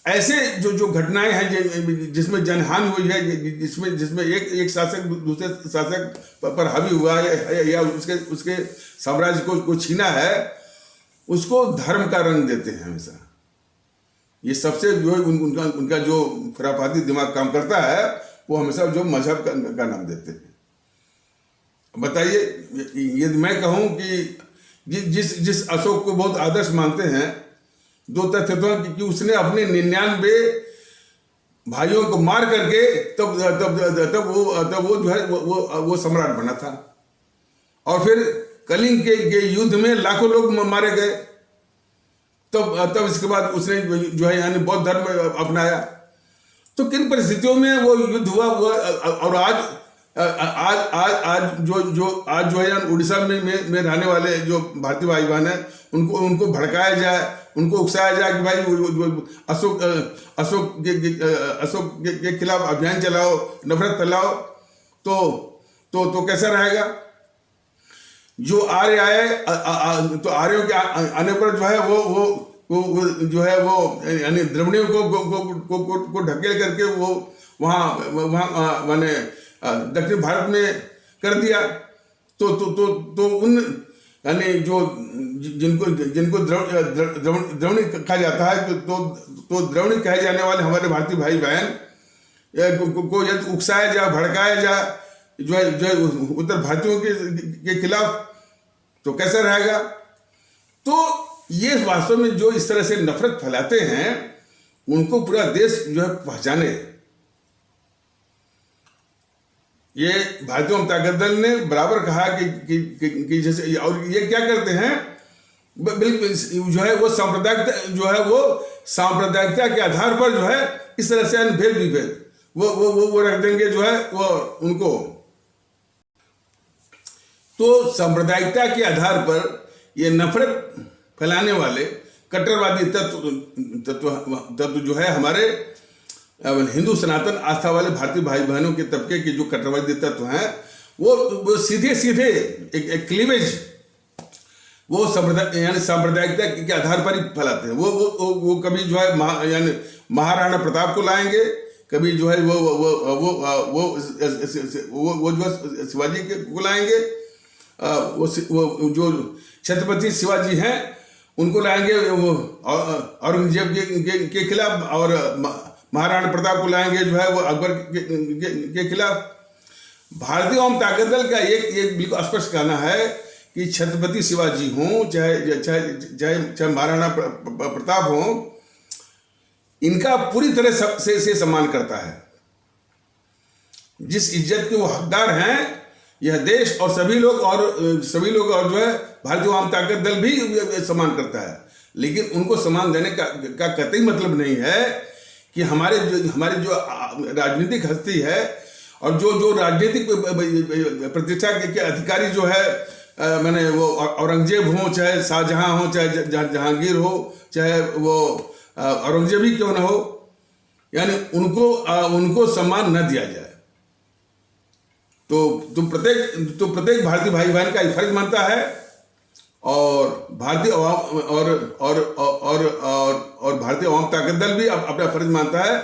ऐसे जो घटनाएं हैं जिसमें जनहानि हुई है, जिसमें एक शासक दूसरे शासक पर हावी हुआ है या उसके साम्राज्य को छीना है, उसको धर्म का रंग देते हैं हमेशा। ये सबसे जो उनका जो खुराफाती दिमाग काम करता है, वो हमेशा जो मजहब का नाम देते हैं। बताइए, यदि मैं कहूँ कि जिस अशोक को बहुत आदर्श मानते हैं, दो तथ्य तो कि उसने अपने 99 भाइयों को मार करके तब वो जो है वो सम्राट बना था। और फिर कलिंग के युद्ध में लाखों लोग मारे गए, तब इसके बाद उसने जो है यानी बौद्ध धर्म अपनाया। तो किन परिस्थितियों में वो युद्ध हुआ, और आज जो है उड़ीसा में रहने वाले जो भारतीय भाई बहन है, उनको भड़काया जाए, उनको उकसाया जाए कि भाई अशोक के खिलाफ अभियान चलाओ, नफरत फैलाओ, तो कैसा रहेगा? जो आर्य आए तो आर्यों के आने पर जो है वो जो है वो यानी द्रविड़ियों को ढकेल करके वो वहाँ माने दक्षिण भारत में कर दिया। तो उन यानी जो जिनको द्रविड़ कहा जाता है, तो द्रविड़ कहे जाने वाले हमारे भारतीय भाई बहन को यदि उकसाया जाए, भड़काया जाए जो है उत्तर भारतीयों के खिलाफ, तो कैसा रहेगा? तो ये वास्तव में जो इस तरह से नफरत फैलाते हैं, उनको पूरा देश जो है पहचाने। ये भारतीय ताकत दल ने बराबर कहा कि जैसे, और ये क्या करते हैं, बिल्कुल जो है वो सांप्रदायिकता के आधार पर जो है इस तरह से भेद विभेद वो रख देंगे जो है वो उनको। तो सांप्रदायिकता के आधार पर ये नफरत फैलाने वाले कट्टरवादी तत्व जो है हमारे हिंदू सनातन आस्था वाले भारतीय भाई बहनों के तबके के जो कट्टरवादी तत्व हैं, वो सीधे एक क्लीवेज वो यानी सांप्रदायिकता के आधार पर ही फैलाते हैं। वो कभी जो है यानी महाराणा प्रताप को लाएंगे, कभी जो है वो जो है शिवाजी को लाएंगे, वो जो छत्रपति शिवाजी हैं उनको लाएंगे वो औरंगजेब के खिलाफ, और महाराणा प्रताप को लाएंगे जो है वो अकबर के खिलाफ। भारतीय ओम ताकत दल का एक बिल्कुल स्पष्ट कहना है कि छत्रपति शिवाजी हों चाहे महाराणा प्रताप हों, इनका पूरी तरह से सम्मान करता है। जिस इज्जत के वो हकदार हैं, यह देश और सभी लोग और जो है भारतीय आम ताकत दल भी सम्मान करता है। लेकिन उनको सम्मान देने का कतई मतलब नहीं है कि हमारे जो राजनीतिक हस्ती है और जो राजनीतिक प्रतिष्ठा के अधिकारी जो है, मैंने वो औरंगजेब हो, चाहे शाहजहां हो, चाहे जहांगीर हो, चाहे वो औरंगजेब ही क्यों ना हो, यानी उनको सम्मान न दिया जाए। तो प्रत्येक भारतीय भाई बहन का ये फर्ज बनता है, और भारतीय और भारतीय आवाम ताकत दल भी अपना फर्ज मानता है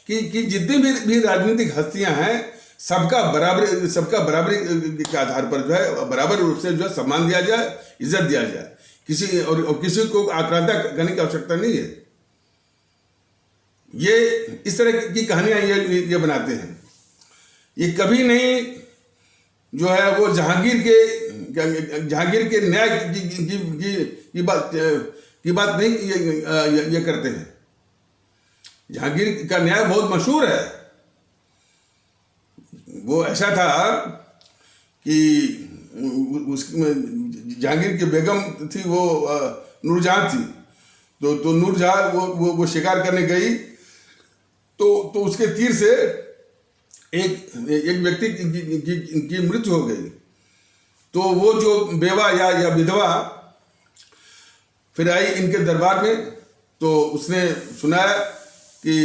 कि जितनी भी राजनीतिक हस्तियां हैं, सबका बराबरी के आधार पर जो है बराबर रूप से जो है सम्मान दिया जाए, इज्जत दिया जाए। किसी को आक्रांता करने की आवश्यकता नहीं है। ये इस तरह की कहानियां ये बनाते हैं। ये कभी नहीं जो है वो जहांगीर के न्याय की बात नहीं ये करते हैं। जहांगीर का न्याय बहुत मशहूर है। वो ऐसा था कि जहांगीर की बेगम थी, वो नूरजहां थी। तो नूरजहां वो शिकार करने गई, तो उसके तीर से एक व्यक्ति की मृत्यु हो गई। तो वो जो बेवा या विधवा फिर आई इनके दरबार में, तो उसने सुनाया कि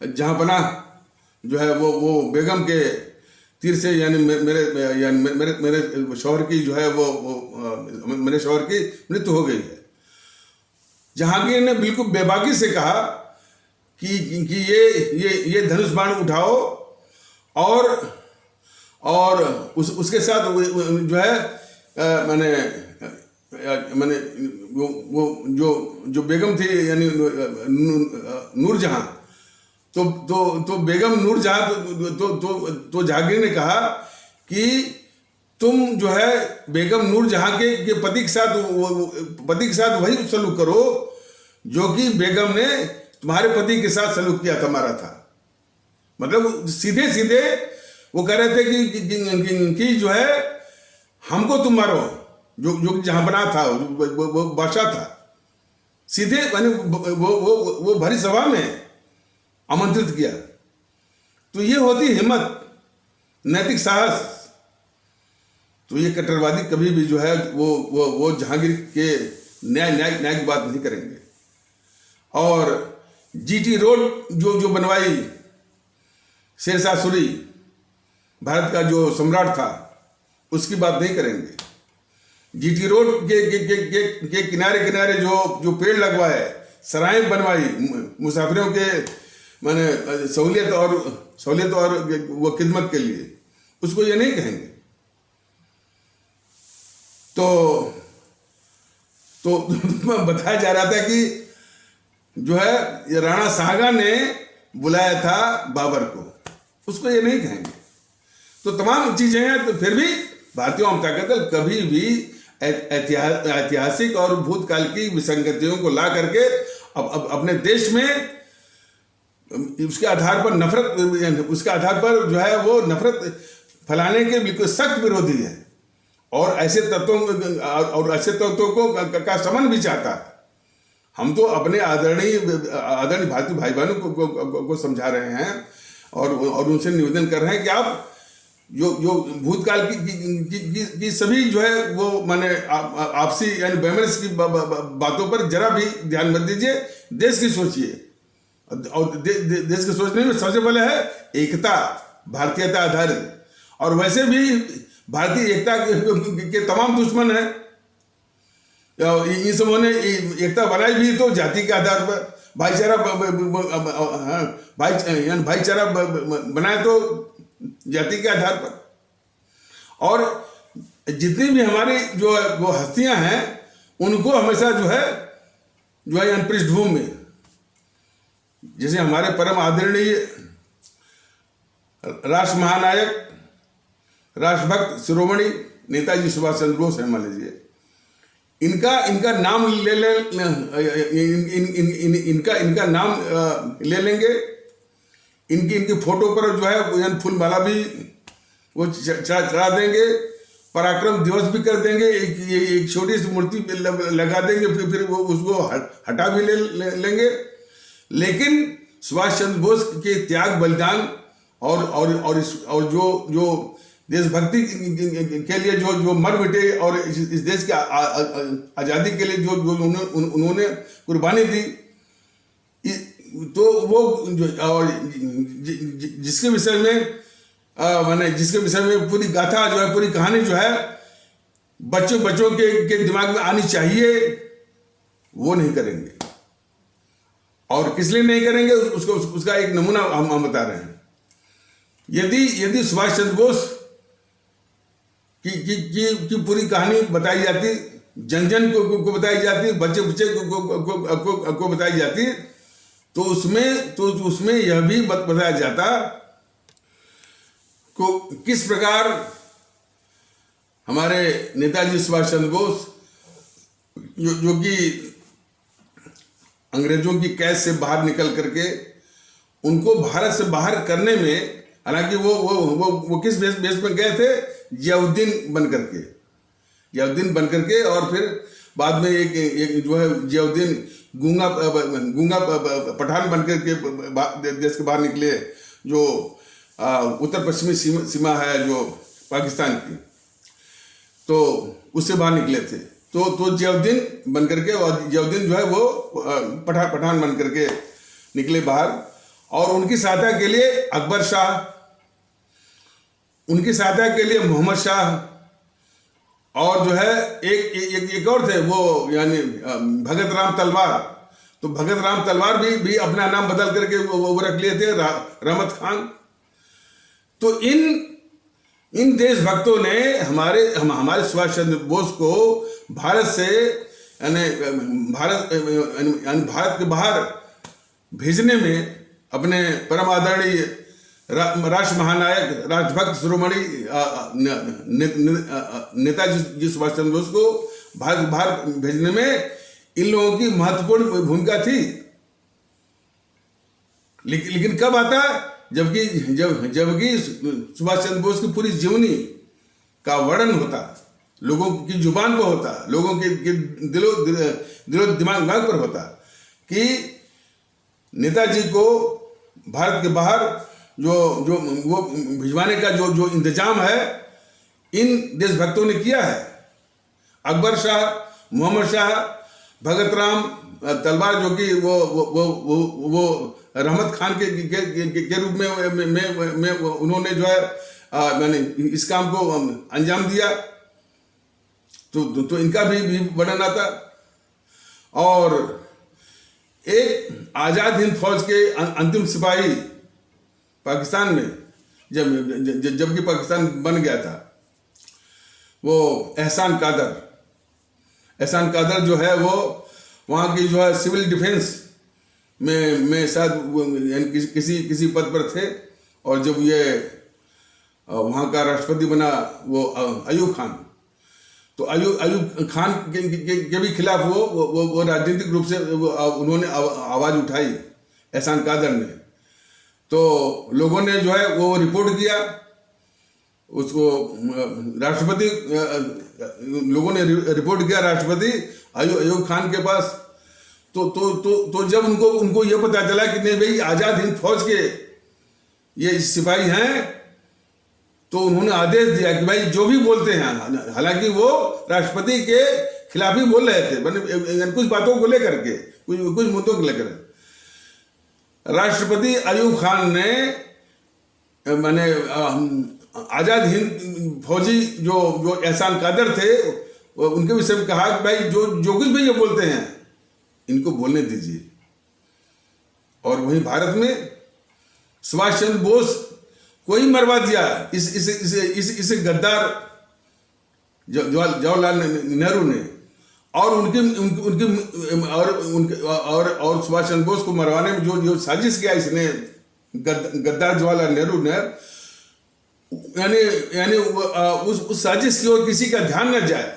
जहाँपनाह जो है वो बेगम के तीर से यानी मेरे शौहर की जो है वो मेरे शौहर की मृत्यु हो गई है। जहांगीर ने बिल्कुल बेबाकी से कहा कि ये धनुष बाण उठाओ और उसके साथ जो है मैंने वो जो बेगम थी यानी नूरजहां, तो बेगम नूरजहां तो जहांगीर ने कहा कि तुम जो है बेगम नूरजहां के पति के साथ वही सलूक करो जो कि बेगम ने तुम्हारे पति के साथ सलूक किया था, मारा था। मतलब सीधे सीधे वो कह रहे थे कि जो है हमको तुम मारो, जो जहां बना था वो बादशाह था। सीधे मैंने वो भरी सभा में आमंत्रित किया। तो ये होती हिम्मत, नैतिक साहस। तो ये कट्टरवादी कभी भी जो है वो जहांगीर के न्याय की बात नहीं करेंगे। और जीटी रोड जो बनवाई शेरशाह सूरी, भारत का जो सम्राट था, उसकी बात नहीं करेंगे। जीटी रोड के किनारे किनारे जो पेड़ लगवाए, सराहें बनवाई मुसाफिरों के माने सहूलियत और वो खिदमत के लिए, उसको ये नहीं कहेंगे। तो बताया जा रहा था कि जो है ये राणा साहगा ने बुलाया था बाबर को, उसको ये नहीं कहेंगे। तो तमाम चीजें हैं। तो फिर भी भारतीय वामपंथी जनता दल कभी भी ऐतिहासिक और भूतकाल की विसंगतियों को ला करके अब अपने देश में उसके आधार पर जो है वो नफरत फैलाने के बिल्कुल सख्त विरोधी है। और ऐसे तत्वों को का शमन भी चाहता है। हम तो अपने आदरणीय भारतीय भाई बहनों को समझा रहे हैं और उनसे निवेदन कर रहे हैं कि आप जो भूतकाल की सभी जो है वो माने आपसी यानी वैमनस्य की बातों पर जरा भी ध्यान मत दीजिए, देश की सोचिए। और देश के सोचने में सबसे पहले है एकता, भारतीयता आधारित। और वैसे भी भारतीय एकता के तमाम दुश्मन हैं। इन सबों ने एकता बनाई भी तो जाति के आधार पर, भाईचारा बनाए तो जाति के आधार पर। और जितनी भी हमारी जो वो हस्तियां हैं उनको हमेशा जो है पृष्ठभूमि में, जैसे हमारे परम आदरणीय राष्ट्र महानायक, राष्ट्रभक्त शिरोमणि नेताजी सुभाष चंद्र बोस है, मान लीजिए, इनका नाम इनका नाम ले लेंगे। इनकी फोटो पर जो है फूल माला भी वो चढ़ा देंगे, पराक्रम दिवस भी कर देंगे, एक छोटी सी मूर्ति लगा देंगे, फिर वो उसको हटा भी लेंगे। लेकिन सुभाष चंद्र बोस के त्याग, बलिदान और जो देशभक्ति के लिए जो मर मिटे और इस देश की आज़ादी के लिए जो उन्होंने कुर्बानी दी, तो वो और जिसके विषय में जिसके विषय में पूरी गाथा जो है, पूरी कहानी जो है बच्चों के दिमाग में आनी चाहिए, वो नहीं करेंगे। और किस लिए नहीं करेंगे उसका एक नमूना हम बता रहे हैं। यदि सुभाष चंद्र बोस की पूरी कहानी बताई जाती, जन को बताई जाती, बच्चे को बताई जाती, तो उसमें यह भी बताया जाता को किस प्रकार हमारे नेताजी सुभाष चंद्र बोस जो कि अंग्रेजों की कैद से बाहर निकल करके उनको भारत से बाहर करने में, हालांकि वो किस बेस में गए थे, जियाउद्दीन बन करके और फिर बाद में एक जो है जियाउद्दीन गूंगा पठान बन करके देश के बाहर निकले, जो उत्तर पश्चिमी सीमा है जो पाकिस्तान की, तो उससे बाहर निकले थे। तो जियाउद्दीन बन करके, और जियाउद्दीन जो है वो पठान बन करके निकले बाहर। और उनकी सहायता के लिए अकबर शाह, उनकी सहायता के लिए मोहम्मद शाह और जो है एक और थे वो, यानी भगत राम तलवार। तो भगत राम तलवार भी अपना नाम बदल करके वो रख लिए थे रहमत खान। तो इन देशभक्तों ने हमारे सुभाष चंद्र बोस को भारत से यानी भारत के बाहर भेजने में अपने परम आदरणीय राष्ट्र महानायक, राष्ट्रभक्त शिरोमणि नेताजी सुभाष चंद्र बोस को भारत के बाहर भेजने में इन लोगों की महत्वपूर्ण भूमिका थी। लेकिन कब आता, जबकि सुभाष चंद्र बोस की पूरी जीवनी का वर्णन होता, लोगों की जुबान पर होता, लोगों के दिलो दिमाग पर होता कि नेताजी को भारत के बाहर जो वो भिजवाने का जो इंतजाम है इन देशभक्तों ने किया है। अकबर शाह, मोहम्मद शाह, भगत राम तलवार, जो कि वो रहमत खान के रूप में उन्होंने जो है मैंने इस काम को अंजाम दिया। तो इनका भी वर्णन आता। और एक आज़ाद हिंद फौज के अंतिम सिपाही पाकिस्तान में, जबकि पाकिस्तान बन गया था, वो एहसान कादर जो है वो वहाँ की जो है सिविल डिफेंस में शायद किसी पद पर थे। और जब ये वहाँ का राष्ट्रपति बना वो अयूब खान, तो अयूब खान के भी खिलाफ वो राजनीतिक रूप से उन्होंने आवाज़ उठाई एहसान कादर ने। तो लोगों ने जो है वो रिपोर्ट किया उसको राष्ट्रपति, लोगों ने रिपोर्ट किया राष्ट्रपति अयूब खान के पास। तो जब उनको ये पता चला कि नहीं भाई आज़ाद हिंद फौज के ये सिपाही हैं, तो उन्होंने आदेश दिया कि भाई जो भी बोलते हैं, हालांकि वो राष्ट्रपति के खिलाफ ही बोल रहे थे, कुछ बातों को लेकर के, कुछ मुद्दों को लेकर, राष्ट्रपति अयूब खान ने मैंने आज़ाद हिंद फौजी जो एहसान कादर थे उनके विषय में कहा कि भाई जो कुछ भी ये बोलते हैं इनको बोलने दीजिए। और वहीं भारत में सुभाष चंद्र बोस को ही मरवा दिया इस गद्दार जवाहरलाल नेहरू ने। और और सुभाष चंद्र बोस को मरवाने में जो साजिश किया इसने गद्दार जवाहरलाल नेहरू ने, यानी उस साजिश की ओर किसी का ध्यान न जाए,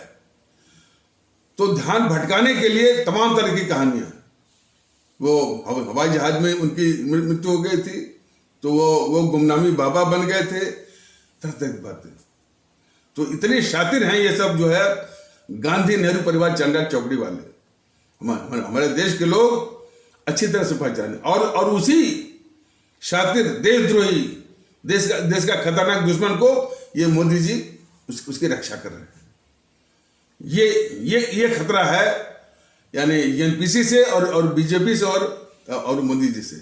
तो ध्यान भटकाने के लिए तमाम तरह की कहानियां। वो हवाई जहाज में उनकी मृत्यु हो गई थी, तो वो गुमनामी बाबा बन गए थे, तरह तरह की बातें। तो इतने शातिर हैं ये सब जो है गांधी नेहरू परिवार चंडा चौकड़ी वाले, हमारे देश के लोग अच्छी तरह से पहचाने। और उसी शातिर देशद्रोही, देश का खतरनाक दुश्मन को ये मोदी जी उसकी रक्षा कर रहे हैं। ये खतरा है, यानी एनपीसी से और बीजेपी से और मोदी जी से।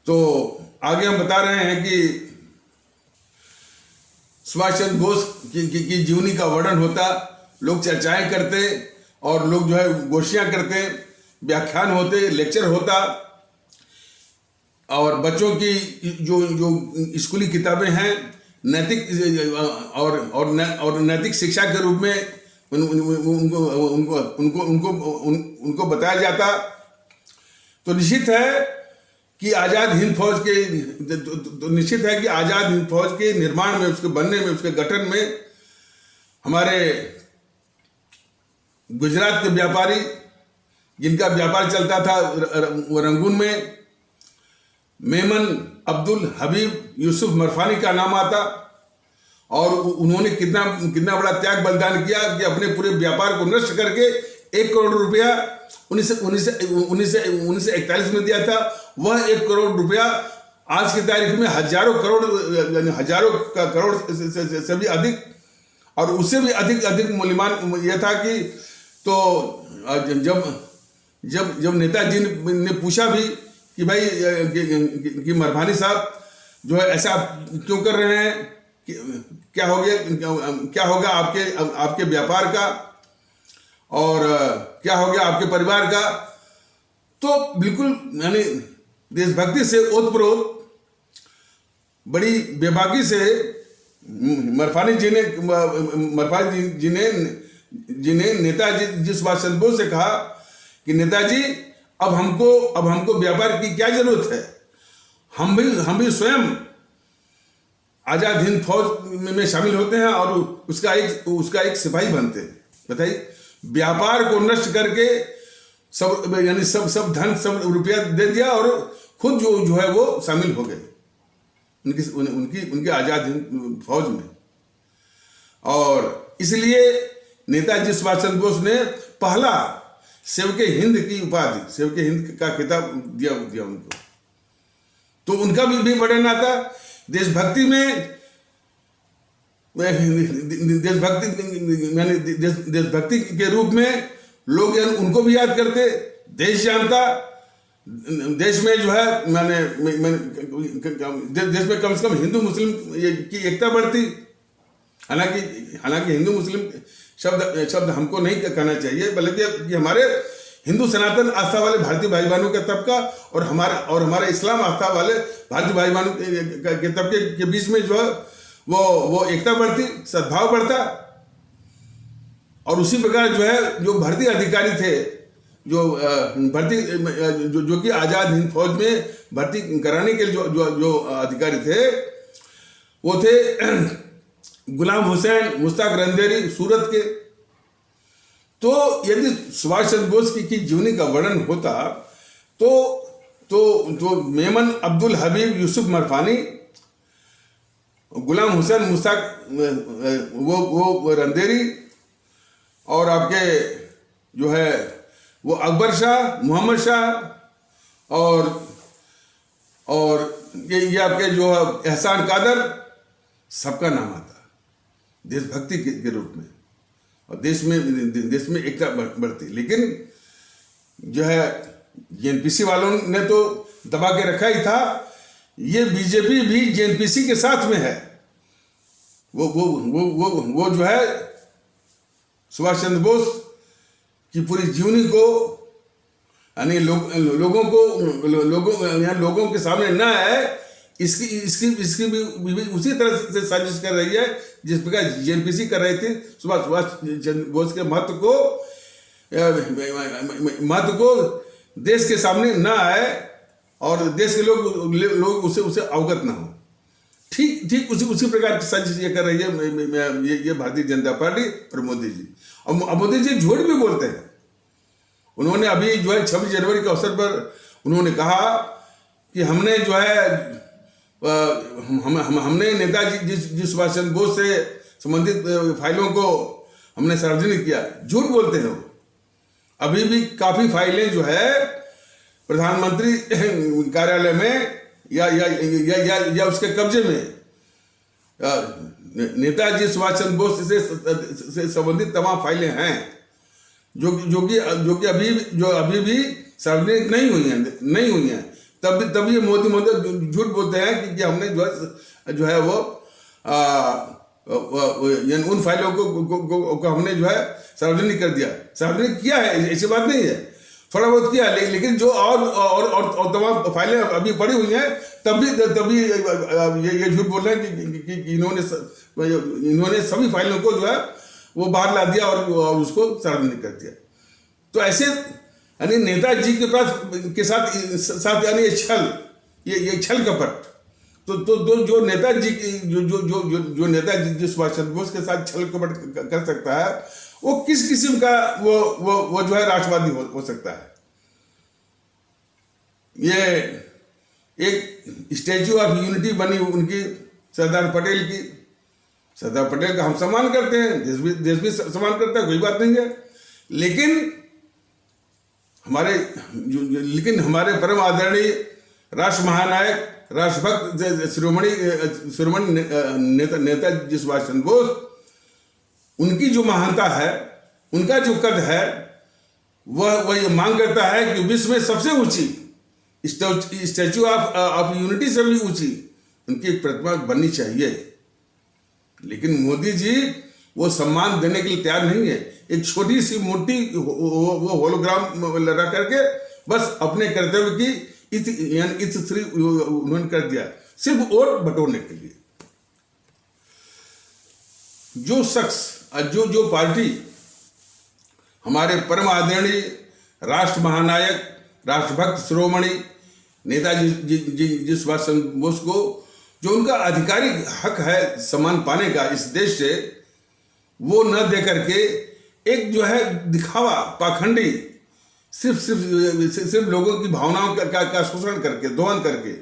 तो आगे हम बता रहे हैं कि सुभाष चंद्र बोस की जीवनी का वर्णन होता, लोग चर्चाएं करते और लोग जो है गोष्ठियां करते, व्याख्यान होते, लेक्चर होता, और बच्चों की जो स्कूली किताबें हैं नैतिक और नैतिक शिक्षा के रूप में उनको बताया जाता। तो निश्चित है कि आज़ाद हिंद फौज के निर्माण में, उसके बनने में, उसके गठन में हमारे गुजरात के व्यापारी, जिनका व्यापार चलता था रंगून में, मेमन अब्दुल हबीब यूसुफ मरफानी का नाम आता। और उन्होंने कितना बड़ा त्याग बलिदान किया कि अपने पूरे व्यापार को नष्ट करके 1 करोड़ रुपया 1941 में दिया था। वह 1 करोड़ रुपया आज की तारीख में हजारों करोड़ से भी अधिक, और उससे भी अधिक मूल्यवान यह था कि तो जब नेताजी ने पूछा भी कि भाई कि मरभानी साहब जो है ऐसा आप क्यों कर रहे हैं, क्या हो गया, क्या होगा आपके व्यापार का, और क्या हो गया आपके परिवार का। तो बिल्कुल यानी देशभक्ति से ओतप्रोत बड़ी बेबाकी से मरफानी जी ने नेताजी सुभाष चंद्र बोस से कहा कि नेताजी अब हमको व्यापार की क्या जरूरत है, हम भी स्वयं आजाद हिंद फौज में शामिल होते हैं और उसका एक सिपाही बनते हैं। बताइए, व्यापार को नष्ट करके सब धन सब रुपया दे दिया और खुद जो है वो शामिल हो गए उनकी आजाद हिंद फौज में। और इसलिए नेताजी सुभाष चंद्र बोस ने पहला सेवके हिंद की उपाधि, सेवके हिंद का खिताब दिया उनको। तो उनका भी बड़ा नाता देशभक्ति में, देशभक्ति के रूप में लोग उनको भी याद करते। देश जानता, देश में जो है देश में कम से कम हिंदू मुस्लिम की एकता बढ़ती। हालांकि हिंदू मुस्लिम शब्द हमको नहीं कहना चाहिए, बल्कि हमारे हिंदू सनातन आस्था वाले भारतीय भाई बहनों का तबका और हमारे इस्लाम आस्था वाले भारतीय भाई बहनों के तबके के बीच में जो है वो एकता बढ़ती, सद्भाव बढ़ता। और उसी प्रकार जो है जो भारतीय अधिकारी थे, जो कि आजाद हिंद फौज में भर्ती कराने के लिए जो अधिकारी थे, वो थे गुलाम हुसैन मुश्ताक रंदेरी सूरत के। तो यदि सुभाष चंद्र बोस की जीवनी का वर्णन होता तो मेमन अब्दुल हबीब यूसुफ मरफानी, गुलाम हुसैन मुश्ताक वो रंदेरी, और आपके जो है वो अकबर शाह, मोहम्मद शाह, और ये आपके जो एहसान कादर, सबका नाम आता देशभक्ति के रूप में। और देश में एकता बढ़ती। लेकिन जो है जेएनपीसी वालों ने तो दबा के रखा ही था। ये बीजेपी भी जेएनपीसी के साथ में है। वो जो है सुभाष चंद्र बोस की पूरी जीवनी को यानी लोगों के सामने न आए, इसकी भी उसी तरह से साजिश कर रही है जिस प्रकार जेएनपीसी कर रहे थे। सुभाष चंद्र बोस के महत्व को देश के सामने न आए और देश के लोग उसे अवगत ना हो। ठीक उसी प्रकार की साजिश ये कर रही है ये भारतीय जनता पार्टी और मोदी जी। और मोदी जी झूठ भी बोलते हैं। उन्होंने अभी जो है 26 जनवरी के अवसर पर उन्होंने कहा कि हमने जो है हमने नेताजी जी सुभाष चंद्र बोस से संबंधित फाइलों को हमने सार्वजनिक किया। झूठ बोलते हैं वो। अभी भी काफी फाइलें जो है प्रधानमंत्री कार्यालय में या उसके कब्जे में नेताजी सुभाष चंद्र बोस से संबंधित तमाम फाइलें हैं जो कि अभी भी सार्वजनिक नहीं हुई हैं। तब ये मोदी झूठ बोलते हैं कि हमने जो है वो उन फाइलों को हमने जो है सार्वजनिक कर दिया। सार्वजनिक किया है, ऐसी बात नहीं है, थोड़ा बहुत किया है। लेकिन जो और तमाम फाइलें अभी पड़ी हुई हैं, तभी ये झूठ बोल रहे हैं कि इन्होंने सभी फाइलों को जो है वो बाहर ला दिया और उसको सार्वजनिक कर दिया। तो ऐसे यानी नेताजी के पास के साथ यानी ये छल कपट। तो जो नेताजी जो नेताजी सुभाष चंद्र बोस के साथ छल कपट कर सकता है, वो किस किस्म का वो जो है राष्ट्रवादी हो सकता है। ये एक स्टैच्यू ऑफ यूनिटी बनी उनकी सरदार पटेल की। सरदार पटेल का हम सम्मान करते हैं, देश भी सम्मान करता है, कोई बात नहीं है। लेकिन हमारे परम आदरणीय राष्ट्र महानायक राष्ट्रभक्त शिरोमणि नेताजी सुभाष चंद्र बोस, उनकी जो महानता है, उनका जो कद है, वह ये मांग करता है कि विश्व में सबसे ऊंची स्टैच्यू ऑफ यूनिटी से भी ऊंची उनकी एक प्रतिमा बननी चाहिए। लेकिन मोदी जी वो सम्मान देने के लिए तैयार नहीं है। एक छोटी सी मूर्ति वो होलोग्राम लगा करके बस अपने कर्तव्य की इस उन्होंने कर दिया, सिर्फ वोट बटोरने के लिए। जो शख्स जो पार्टी हमारे परम आदरणीय राष्ट्र महानायक, राष्ट्रभक्त शिरोमणि नेताजी सुभाष चंद्र बोस को जो उनका आधिकारिक हक है सम्मान पाने का इस देश से, वो न दे करके एक जो है दिखावा, पाखंडी, सिर्फ लोगों की भावनाओं का शोषण करके, दोहन करके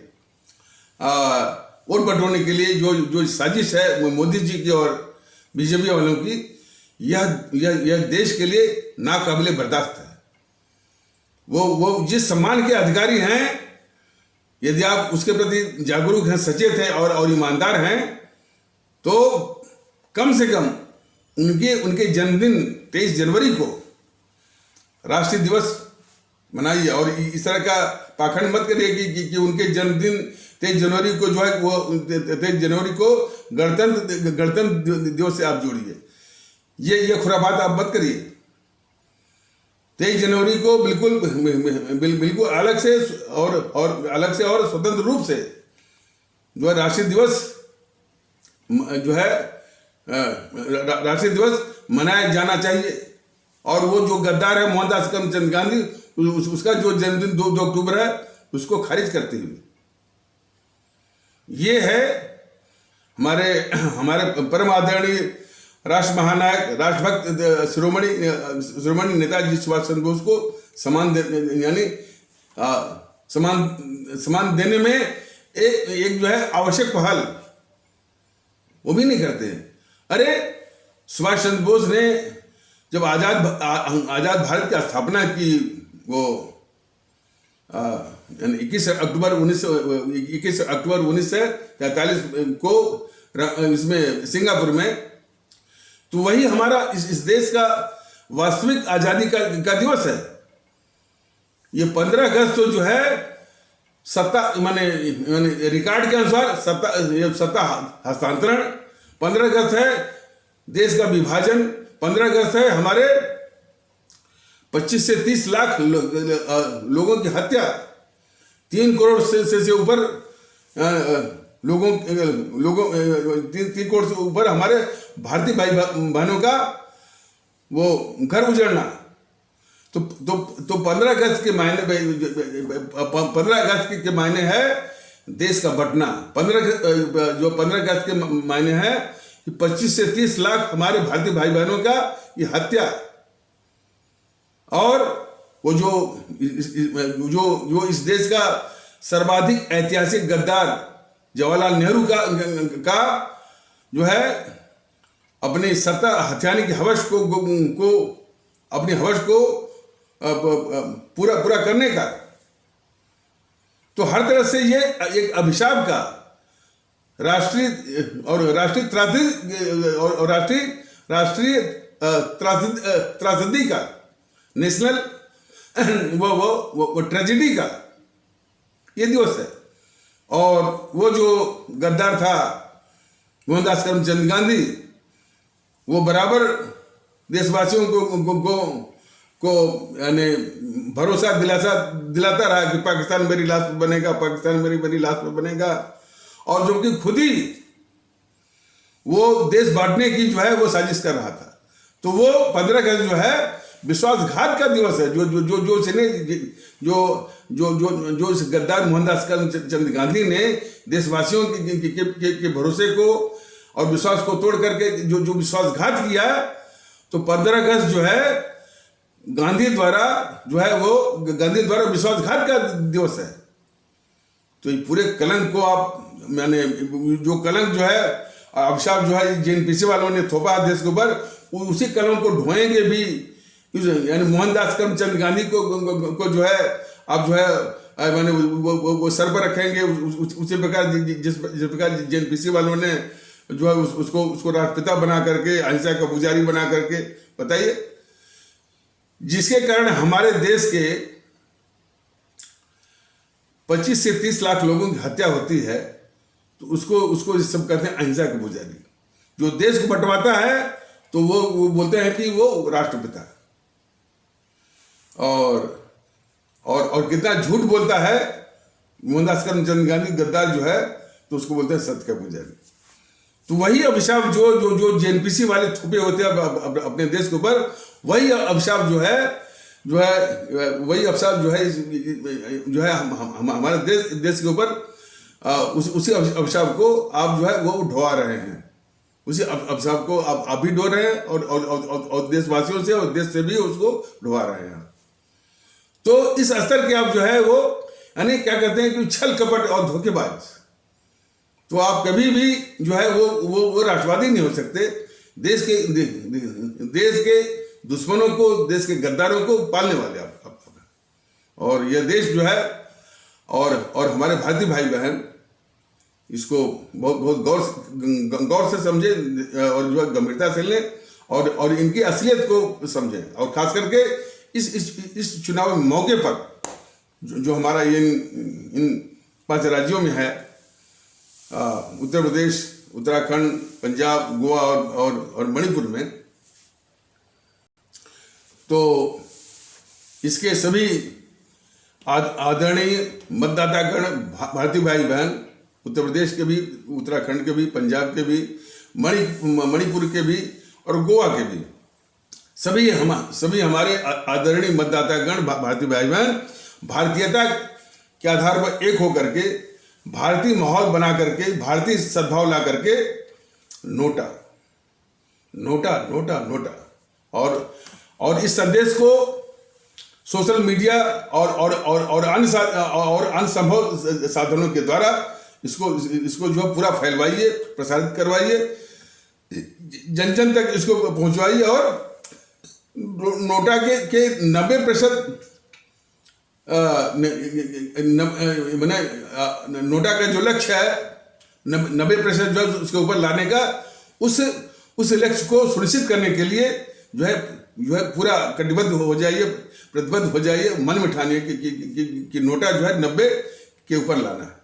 वोट बटोरने के लिए जो साजिश है मोदी जी की और बीजेपी वालों की, यह देश के लिए नाकाबिले बर्दाश्त है। वो जिस सम्मान के अधिकारी हैं, यदि आप उसके प्रति जागरूक हैं, सचेत हैं और ईमानदार हैं, तो कम से कम उनके जन्मदिन 23 जनवरी को राष्ट्रीय दिवस मनाइए। और इस तरह का पाखंड मत करिए कि उनके जन्मदिन 23 जनवरी को जो है वो 23 जनवरी को गणतंत्र दिवस से आप जोड़िए। ये खुराफात आप मत करिए। 23 जनवरी को बिल्कुल अलग से और स्वतंत्र रूप से जो है राष्ट्रीय दिवस मनाया जाना चाहिए। और वो जो गद्दार है मोहनदास करमचंद गांधी, उसका जो जन्मदिन 2 अक्टूबर है, उसको खारिज करते हुए, ये है हमारे परम आदरणीय राष्ट्र महानायक, राष्ट्रभक्त शिरोमणि नेताजी सुभाष चंद्र बोस को सम्मान देने में एक जो है आवश्यक पहल वो भी नहीं करते हैं। अरे सुभाष चंद्र बोस ने जब आजाद भारत की स्थापना की, वो 21 अक्टूबर 1943 को इसमें सिंगापुर में, तो वही हमारा इस देश का वास्तविक आजादी का दिवस है। ये 15 अगस्त तो जो है सत्ता माने रिकॉर्ड के अनुसार सत्ता हस्तांतरण, 15 अगस्त है देश का विभाजन, 15 अगस्त है हमारे 25 से 30 लाख लोगों की हत्या, 3 करोड़ से ऊपर लोगों 3 करोड़ से ऊपर हमारे भारतीय भाई बहनों का वो घर उजड़ना। तो 15 अगस्त के मायने 15 अगस्त के मायने है देश का बंटना। 15 अगस्त के मायने है कि 25 से 30 लाख हमारे भारतीय भाई बहनों का ये हत्या। और वो जो इस देश का सर्वाधिक ऐतिहासिक गद्दार जवाहरलाल नेहरू का जो है अपनी सत्ता हथियाने की हवस को अपनी हवस को पूरा करने का, तो हर तरह से ये एक अभिशाप का राष्ट्रीय त्रासदी का, नेशनल वो ट्रेजेडी का ये दिवस है। और वो जो गद्दार था मोहनदास करमचंद गांधी, वो बराबर देशवासियों को यानी भरोसा दिलाता रहा कि पाकिस्तान मेरी लाश पर बनेगा, पाकिस्तान मेरी लाश पर बनेगा। और जो कि खुद ही वो देश बांटने की जो है वो साजिश कर रहा था। तो वो 15 अगस्त जो है विश्वासघात का दिवस है, जो इस गद्दार मोहनदास करमचंद गांधी ने देशवासियों के भरोसे को और विश्वास को तोड़ करके जो विश्वासघात किया। तो 15 अगस्त जो है गांधी द्वारा विश्वासघात का दिवस है। तो ये पूरे कलंक को आप मैंने जो कलंक जो है अभिशाप जो है जेएनपीसी वालों ने थोपा देश के ऊपर, उसी कलंक को ढोएंगे भी। यानी मोहनदास करमचंद गांधी को जो है आप जो है मैंने वो सर पर रखेंगे उसी प्रकार जिस प्रकार जेएनपीसी वालों ने जो है उसको राष्ट्रपिता बना करके, अहिंसा का पुजारी बना करके, बताइए, जिसके कारण हमारे देश के 25 से 30 लाख लोगों की हत्या होती है। तो उसको सब कहते हैं अहिंसा के पुजारी। जो देश को बंटवाता है तो वो बोलते हैं कि वो राष्ट्रपिता है। और कितना झूठ बोलता है मोहनदास करमचंद गांधी गद्दार जो है, तो उसको बोलते हैं सत्य का पुजारी। तो वही अभिशाप जो जेएनपीसी वाले थोपे होते हैं अपने देश के ऊपर, वही अभिशाप जो है वही अभिशाप जो है हमारे देश के ऊपर, उसी अभिशाप को आप जो है वो ढोआ रहे हैं। उसी अभिशाप को आप भी ढो रहे हैं और देशवासियों से और देश से भी उसको ढोआ रहे हैं। तो इस स्तर के आप जो है वो यानी क्या कहते हैं कि छल कपट और धोखेबाज, तो आप कभी भी जो है वो राष्ट्रवादी नहीं हो सकते। देश के दुश्मनों को, देश के गद्दारों को पालने वाले आप। और यह देश जो है और हमारे भारतीय भाई बहन इसको बहुत गौर से समझे और जो है गंभीरता से लें और इनकी असलियत को समझें। और खास करके इस चुनाव मौके पर जो हमारा ये इन 5 राज्यों में है, उत्तर प्रदेश, उत्तराखंड, पंजाब, गोवा और मणिपुर में, तो इसके सभी आदरणीय मतदातागण, भारतीय भाई बहन, उत्तर प्रदेश के भी, उत्तराखंड के भी, पंजाब के भी, मणिपुर के भी और गोवा के भी, सभी हमारे आदरणीय मतदातागण, भारतीय भाई बहन भारतीयता के आधार पर एक होकर के, भारतीय माहौल बना करके, भारतीय सद्भाव ला करके नोटा नोटा नोटा नोटा और इस संदेश को सोशल मीडिया और अन्य संभव साधनों के द्वारा इसको जो पूरा फैलवाइए, प्रसारित करवाइए, जन जन तक इसको पहुंचवाइए। और नोटा के 90% नोटा का जो लक्ष्य है 90% जो उसके ऊपर लाने का, उस लक्ष्य को सुनिश्चित करने के लिए जो है पूरा कटिबद्ध हो जाइए, प्रतिबद्ध हो जाइए, मन में ठानिए कि नोटा जो है 90 के ऊपर लाना है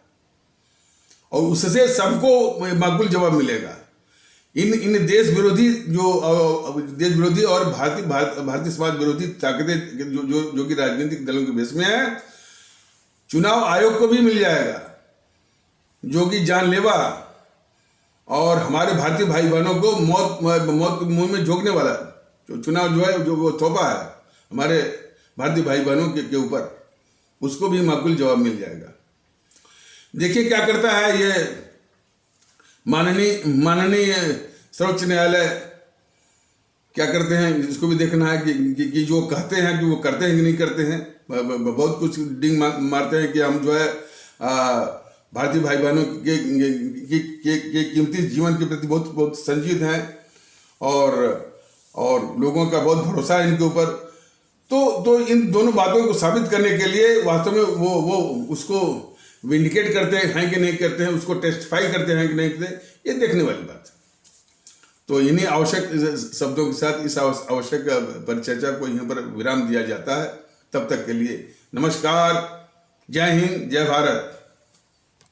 और उससे सबको माकूल जवाब मिलेगा। इन देश विरोधी और भारतीय समाज विरोधी ताकतें जो कि राजनीतिक दलों के बेस में है, चुनाव आयोग को भी मिल जाएगा, जो कि जानलेवा और हमारे भारतीय भाई बहनों को मौत मुंह में झोंकने वाला चुनाव जो है, जो वो थोपा है हमारे भारतीय भाई बहनों के ऊपर, उसको भी माकूल जवाब मिल जाएगा। देखिए क्या करता है ये माननीय सर्वोच्च न्यायालय, क्या करते हैं, इसको भी देखना है कि जो कहते हैं कि वो करते हैं कि नहीं करते हैं। बहुत कुछ डिंग मारते हैं कि हम जो है भारतीय भाई बहनों के कीमती जीवन के प्रति बहुत संजीत हैं और लोगों का बहुत भरोसा है इनके ऊपर। तो इन दोनों बातों को साबित करने के लिए वास्तव में वो उसको विंडिकेट करते हैं कि नहीं करते हैं, उसको टेस्टिफाई करते हैं कि नहीं करते, ये देखने वाली बात है। तो इन्हीं आवश्यक शब्दों के साथ इस आवश्यक परिचर्चा को यहाँ पर विराम दिया जाता है। तब तक के लिए नमस्कार, जय हिंद, जय भारत।